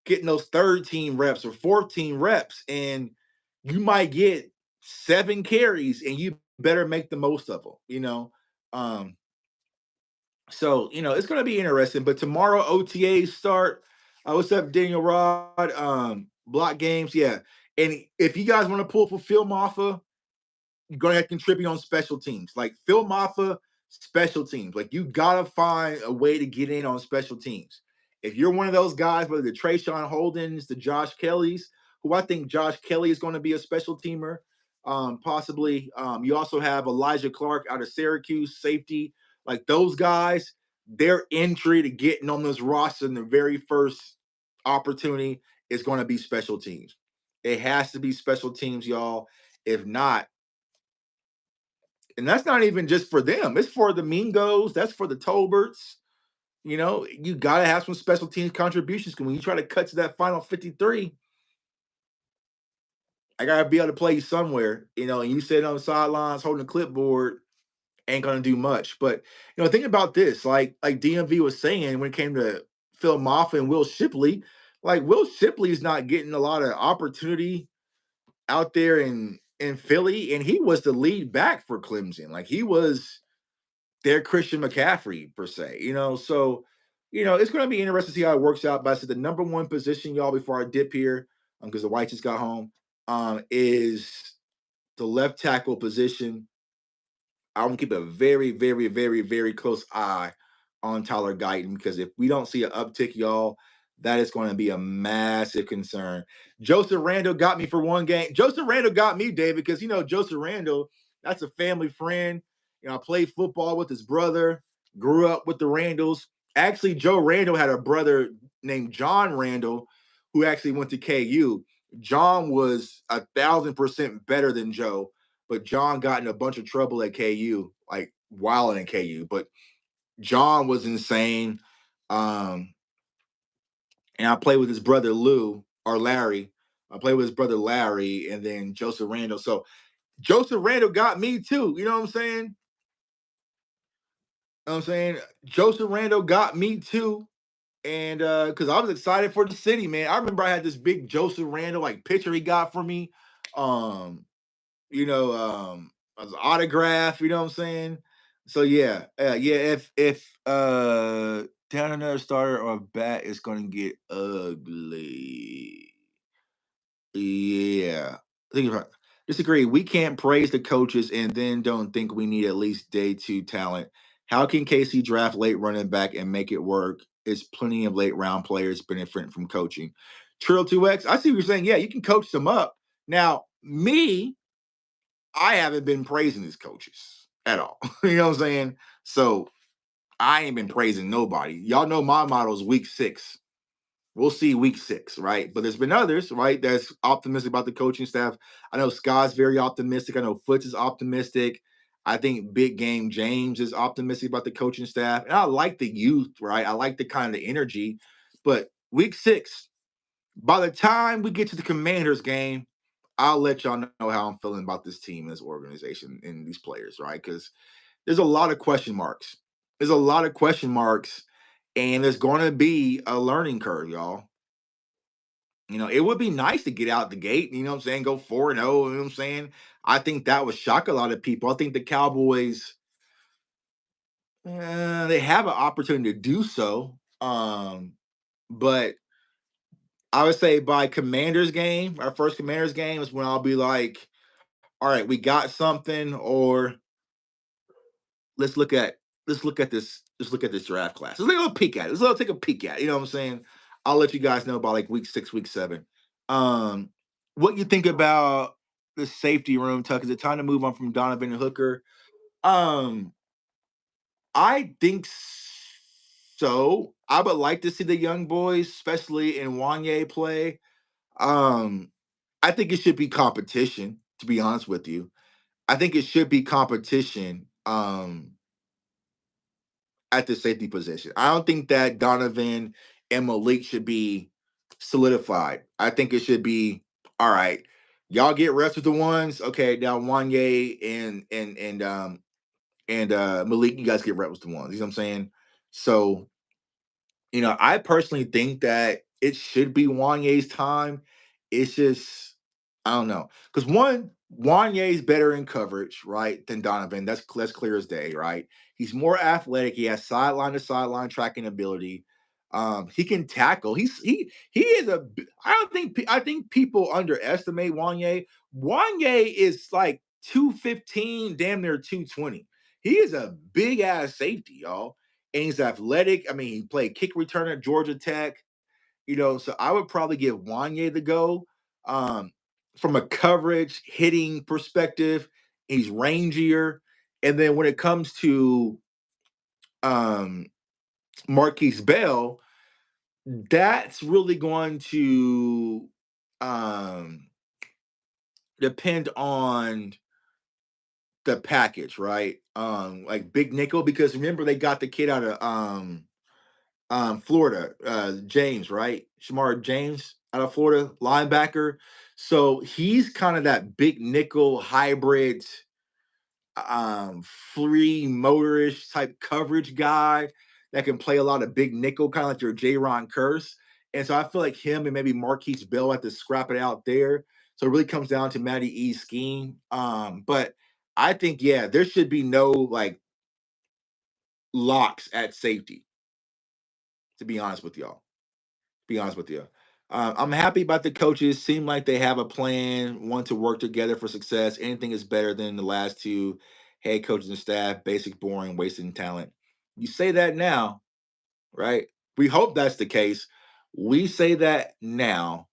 getting those 3rd-team reps or 4th-team reps, and you might get 7 carries, and you better make the most of them. Um, so it's going to be interesting. But tomorrow OTAs start. What's up, Daniel Rod? Block games, yeah. And if you guys want to pull for Phil Maffa, you're gonna have to contribute on special teams. Like Phil Maffa, special teams. Like you gotta find a way to get in on special teams. If you're one of those guys, whether the Trayshawn Holdens, the Josh Kellys, who I think Josh Kelly is going to be a special teamer, possibly. You also have Elijah Clark out of Syracuse, safety. Like those guys, their entry to getting on this roster in the very first opportunity is going to be special teams. It has to be special teams, y'all. If not, and that's not even just for them. It's for the Mingos. That's for the Tolberts. You got to have some special teams contributions. Because when you try to cut to that final 53, I got to be able to play you somewhere. And you sitting on the sidelines holding a clipboard ain't going to do much. But, think about this. Like DMV was saying when it came to Phil Moffa and Will Shipley, like Will Shipley is not getting a lot of opportunity out there in Philly. And he was the lead back for Clemson. Like he was their Christian McCaffrey per se, So, it's going to be interesting to see how it works out. But I said the number one position, y'all, before I dip here, because the Whites just got home, is the left tackle position. I'm gonna keep a very, very, very, very close eye on Tyler Guyton because if we don't see an uptick, y'all, that is going to be a massive concern. Joseph Randall got me for one game. Joseph Randall got me, David, because Joseph Randall, that's a family friend. I played football with his brother, grew up with the Randalls. Actually, Joe Randall had a brother named John Randall who actually went to KU. John was 1,000% better than Joe, but John got in a bunch of trouble at KU, like wilding at KU. But John was insane. And I played with his brother Lou or Larry. I played with his brother Larry and then Joseph Randall. So Joseph Randall got me too. You know what I'm saying? Joseph Randall got me too. And because I was excited for the city, man. I remember I had this big Joseph Randall like picture he got for me. As an autograph, you know what I'm saying? So yeah. If down another starter or a bat, it's gonna get ugly. Yeah. Think about disagree. We can't praise the coaches and then don't think we need at least day 2 talent. How can KC draft late running back and make it work? It's plenty of late round players benefiting from coaching. Trill 2X, I see what you're saying. Yeah, you can coach them up. Now, I haven't been praising these coaches at all. You know what I'm saying? So I ain't been praising nobody. Y'all know my motto is week 6. We'll see week 6, right? But there's been others, right, that's optimistic about the coaching staff. I know Scott's very optimistic. I know Foots is optimistic. I think Big Game James is optimistic about the coaching staff. And I like the youth, right? I like the kind of energy. But week 6, by the time we get to the Commanders game, I'll let y'all know how I'm feeling about this team, this organization, and these players, right? Because there's a lot of question marks. There's a lot of question marks, and there's going to be a learning curve, y'all. It would be nice to get out the gate, you know what I'm saying, go 4-0, you know what I'm saying? I think that would shock a lot of people. I think the Cowboys, they have an opportunity to do so. But I would say by Commanders game, our first Commanders game is when I'll be like, all right, we got something, or let's look at this draft class. Let's take a little peek at it. Let's take a peek at it. You know what I'm saying? I'll let you guys know about like week 6, week 7. What you think about the safety room, Tuck? Is it time to move on from Donovan and Hooker? Um, I think so. I would like to see the young boys, especially in Wanye, play. Um, I think it should be competition, to be honest with you. I think it should be competition. At the safety position. I don't think that Donovan and Malik should be solidified. I think it should be all right. Y'all get reps with the ones. Okay, now Wanye and Malik, you guys get reps with the ones. You know what I'm saying? So I personally think that it should be Wanye's time. It's just, I don't know. Because Wanye's better in coverage, right, than Donovan. That's clear as day, right? He's more athletic. He has sideline to sideline tracking ability. He can tackle. He is a. I think people underestimate Wanye. Wanye is like 215, damn near 220. He is a big ass safety, y'all, and he's athletic. I mean, he played kick return at Georgia Tech. So I would probably give Wanye the go. Um, from a coverage hitting perspective, he's rangier. And then when it comes to um, Marquise Bell, that's really going to um, depend on the package, right? Like Big Nickel, because remember they got the kid out of Florida, James, right? Shamar James out of Florida, linebacker. So he's kind of that big nickel hybrid, free motorish type coverage guy that can play a lot of big nickel, kind of like your J-Ron Curse. And so I feel like him and maybe Marquise Bell have to scrap it out there. So it really comes down to Matty E's scheme. But I think, yeah, there should be no like locks at safety, to be honest with y'all. Be honest with you. I'm happy about the coaches. Seem like they have a plan, want to work together for success. Anything is better than the last two head coaches and staff. Basic, boring, wasting talent. You say that now, right? We hope that's the case. We say that now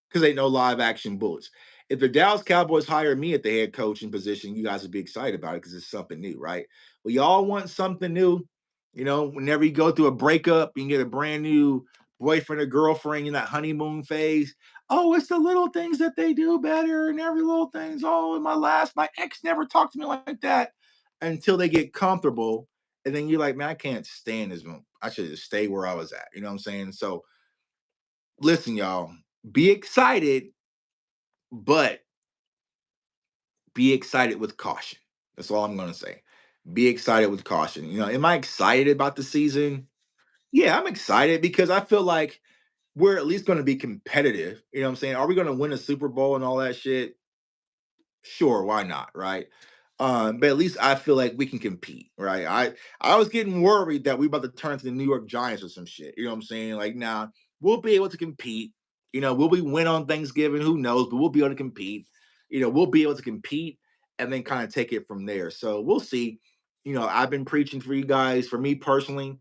because ain't no live action bullets. If the Dallas Cowboys hire me at the head coaching position, you guys would be excited about it because it's something new, right? We all want something new. Whenever you go through a breakup, you can get a brand new boyfriend or girlfriend in that honeymoon phase. Oh, it's the little things that they do better, and every little thing's, oh, my ex never talked to me like that until they get comfortable. And then you're like, man, I can't stand this one. I should just stay where I was at. You know what I'm saying? So listen, y'all, be excited, but be excited with caution. That's all I'm going to say. Be excited with caution. Am I excited about the season? Yeah, I'm excited because I feel like we're at least going to be competitive. You know what I'm saying? Are we going to win a Super Bowl and all that shit? Sure, why not, right? But at least I feel like we can compete, right? I was getting worried that we about to turn to the New York Giants or some shit. You know what I'm saying? Like, now we'll be able to compete. Will we win on Thanksgiving? Who knows? But we'll be able to compete. We'll be able to compete and then kind of take it from there. So we'll see. I've been preaching for you guys. For me personally,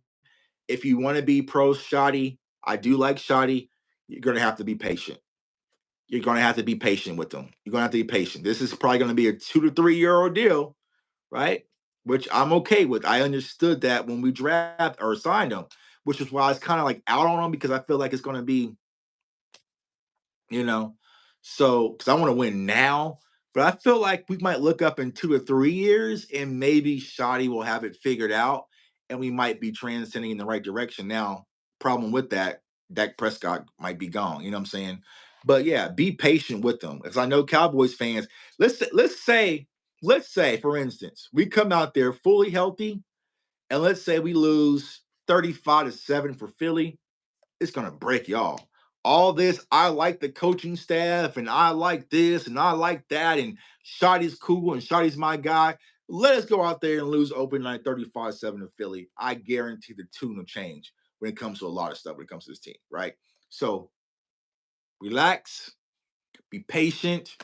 if you want to be pro Shoddy, I do like Shoddy. You're gonna have to be patient. You're going to have to be patient with them. You're going to have to be patient. This is probably going to be a 2 to 3 year ordeal, right? which I'm okay with. I understood that when we draft or signed him, which is why I was kind of like out on him because I feel like it's going to be, you know, so because I want to win now. But I feel like we might look up in 2 or 3 years and maybe Shoddy will have it figured out and we might be transcending in the right direction. Now, problem with that, Dak Prescott might be gone. You know what I'm saying? But yeah, be patient with them. Because I know Cowboys fans, let's say, for instance, we come out there fully healthy, and let's say we lose 35-7 for Philly, it's gonna break y'all. All this, I like the coaching staff, and I like this, and I like that, and Shotty's cool, and Shotty's my guy. Let us go out there and lose open night 35-7 to Philly. I guarantee the tune will change when it comes to a lot of stuff when it comes to this team, right? So relax, be patient,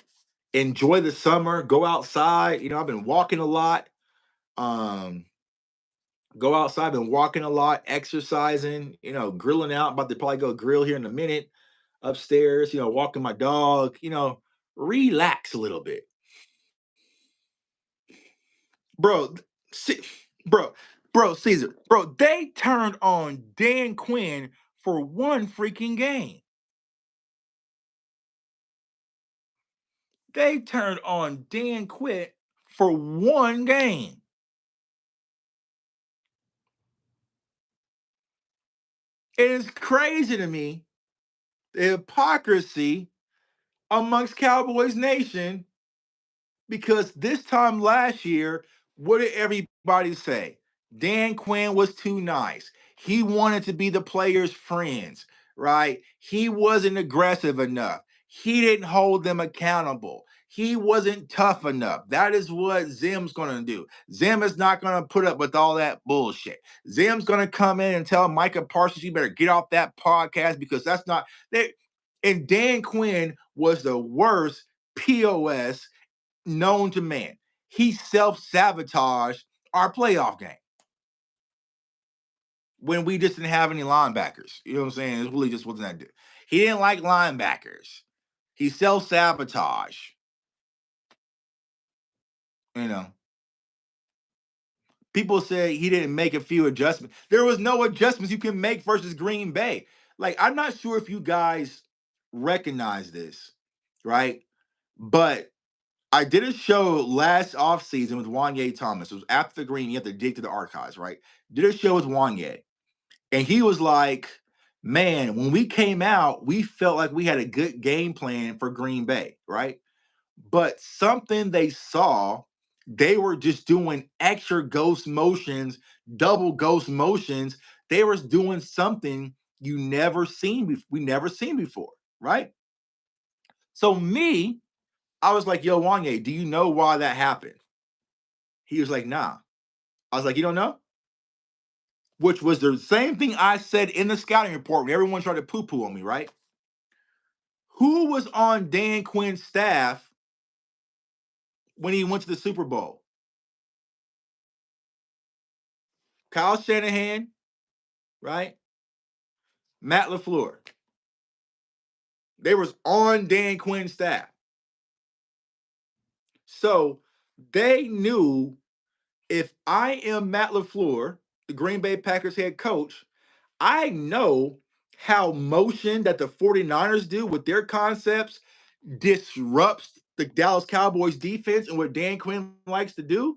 enjoy the summer, go outside. I've been walking a lot. Um, Go outside, been walking a lot, exercising, grilling out. About to probably go grill here in a minute upstairs, walking my dog, relax a little bit. Bro, see, bro, Caesar, bro, they turned on Dan Quinn for one freaking game. They turned on Dan Quinn for one game. It is crazy to me, the hypocrisy amongst Cowboys Nation. Because this time last year, what did everybody say? Dan Quinn was too nice. He wanted to be the players' friends, right? He wasn't aggressive enough. He didn't hold them accountable. He wasn't tough enough. That is what Zim's going to do. Zim is not going to put up with all that bullshit. Zim's going to come in and tell Micah Parsons, you better get off that podcast because that's not that. And Dan Quinn was the worst POS known to man. He self-sabotaged our playoff game when we just didn't have any linebackers. You know what I'm saying? It really just wasn't that. He didn't like linebackers. He self-sabotaged. You know. People say he didn't make a few adjustments. There was no adjustments you can make versus Green Bay. Like, I'm not sure if you guys recognize this, right? But I did a show last offseason with Wanye Thomas. It was after the Green. You have to dig to the archives, right? Did a show with Wanye. And he was like, man, when we came out, we felt like we had a good game plan for Green Bay, right? But something they saw, they were just doing extra ghost motions, double ghost motions. They were doing something we never seen before, right? So I was like, yo, Wanye, do you know why that happened? He was like, nah. I was like, you don't know? Which was the same thing I said in the scouting report when everyone tried to poo-poo on me, right? Who was on Dan Quinn's staff when he went to the Super Bowl? Kyle Shanahan, right? Matt LaFleur. They was on Dan Quinn's staff. So they knew if I am Matt LaFleur, the Green Bay Packers head coach, I know how motion that the 49ers do with their concepts disrupts the Dallas Cowboys defense and what Dan Quinn likes to do.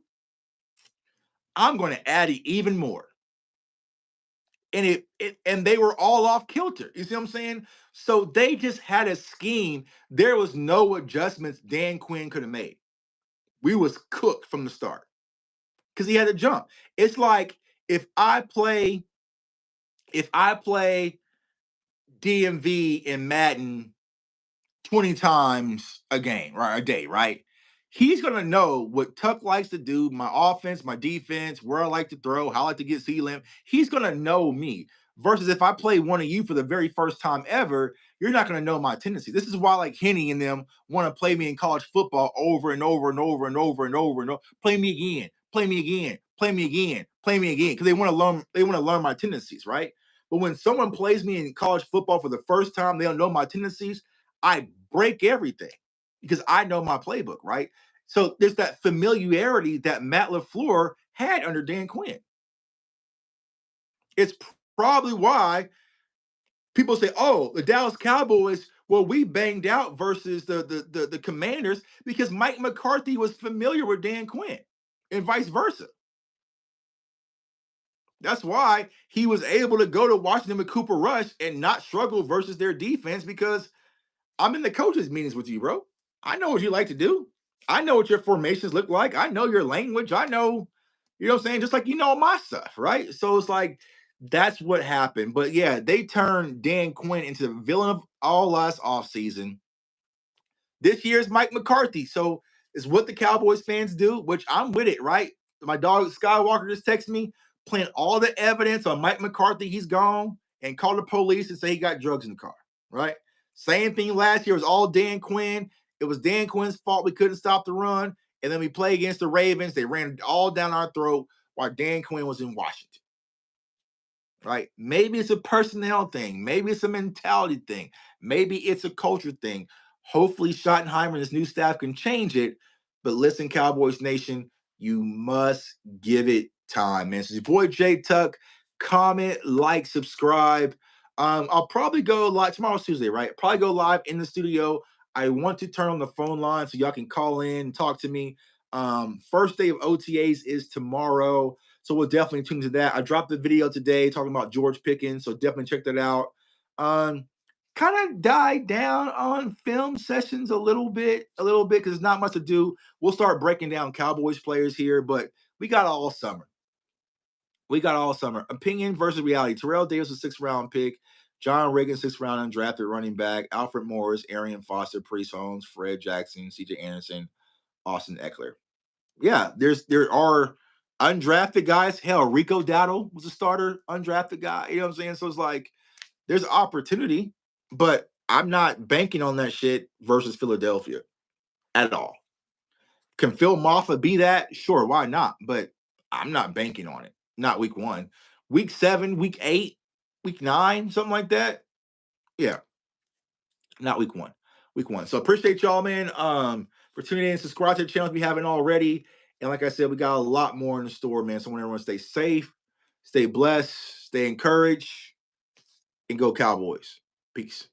I'm going to add it even more. And and they were all off kilter. You see what I'm saying? So they just had a scheme. There was no adjustments Dan Quinn could have made. We was cooked from the start because he had to jump. It's like if I play DMV in Madden 20 times a game, right? A day, right? He's gonna know what Tuck likes to do, my offense, my defense, where I like to throw, how I like to get C-limb. He's gonna know me. Versus if I play one of you for the very first time ever, you're not gonna know my tendencies. This is why like Henny and them want to play me in college football over and over and over and over and over and over. Play me again, play me again, play me again, play me again. Because they want to learn my tendencies, right? But when someone plays me in college football for the first time, they don't know my tendencies. I break everything because I know my playbook, right? So there's that familiarity that Matt LaFleur had under Dan Quinn. It's probably why people say, "Oh, the Dallas Cowboys, well, we banged out versus the Commanders because Mike McCarthy was familiar with Dan Quinn and vice versa." That's why he was able to go to Washington with Cooper Rush and not struggle versus their defense, because I'm in the coaches' meetings with you, bro. I know what you like to do. I know what your formations look like. I know your language. I know, you know what I'm saying? Just like you know my stuff, right? So it's like that's what happened. But yeah, they turned Dan Quinn into the villain of all last offseason. This year's Mike McCarthy. So it's what the Cowboys fans do, which I'm with it, right? My dog Skywalker just texted me, playing all the evidence on Mike McCarthy. He's gone, and call the police and say he got drugs in the car, right? Same thing last year. It was all Dan Quinn. It was Dan Quinn's fault we couldn't stop the run. And then we play against the Ravens. They ran it all down our throat while Dan Quinn was in Washington. Right? Maybe it's a personnel thing. Maybe it's a mentality thing. Maybe it's a culture thing. Hopefully, Schottenheimer and his new staff can change it. But listen, Cowboys Nation, you must give it time, man. So your boy Jay Tuck. Comment, like, subscribe. I'll probably go live tomorrow's Tuesday, right? Probably go live in the studio. I want to turn on the phone line so y'all can call in and talk to me. First day of OTAs is tomorrow. So we'll definitely tune to that. I dropped the video today talking about George Pickens, so definitely check that out. Kind of died down on film sessions a little bit, because there's not much to do. We'll start breaking down Cowboys players here, but we got all summer. Opinion versus reality. Terrell Davis, a 6th round pick. John Reagan, 6th round undrafted running back. Alfred Morris, Arian Foster, Priest Holmes, Fred Jackson, CJ Anderson, Austin Eckler. Yeah, there are undrafted guys. Hell, Rico Dowdle was a starter, undrafted guy. You know what I'm saying? So it's like there's opportunity, but I'm not banking on that shit versus Philadelphia at all. Can Phil Maffa be that? Sure, why not? But I'm not banking on it. Not week 1. Week 7, week 8, week 9, something like that. Yeah. Not week 1. Week 1. So appreciate y'all, man. For tuning in. Subscribe to the channel if you haven't already. And like I said, we got a lot more in the store, man. So I want everyone to stay safe, stay blessed, stay encouraged, and go Cowboys. Peace.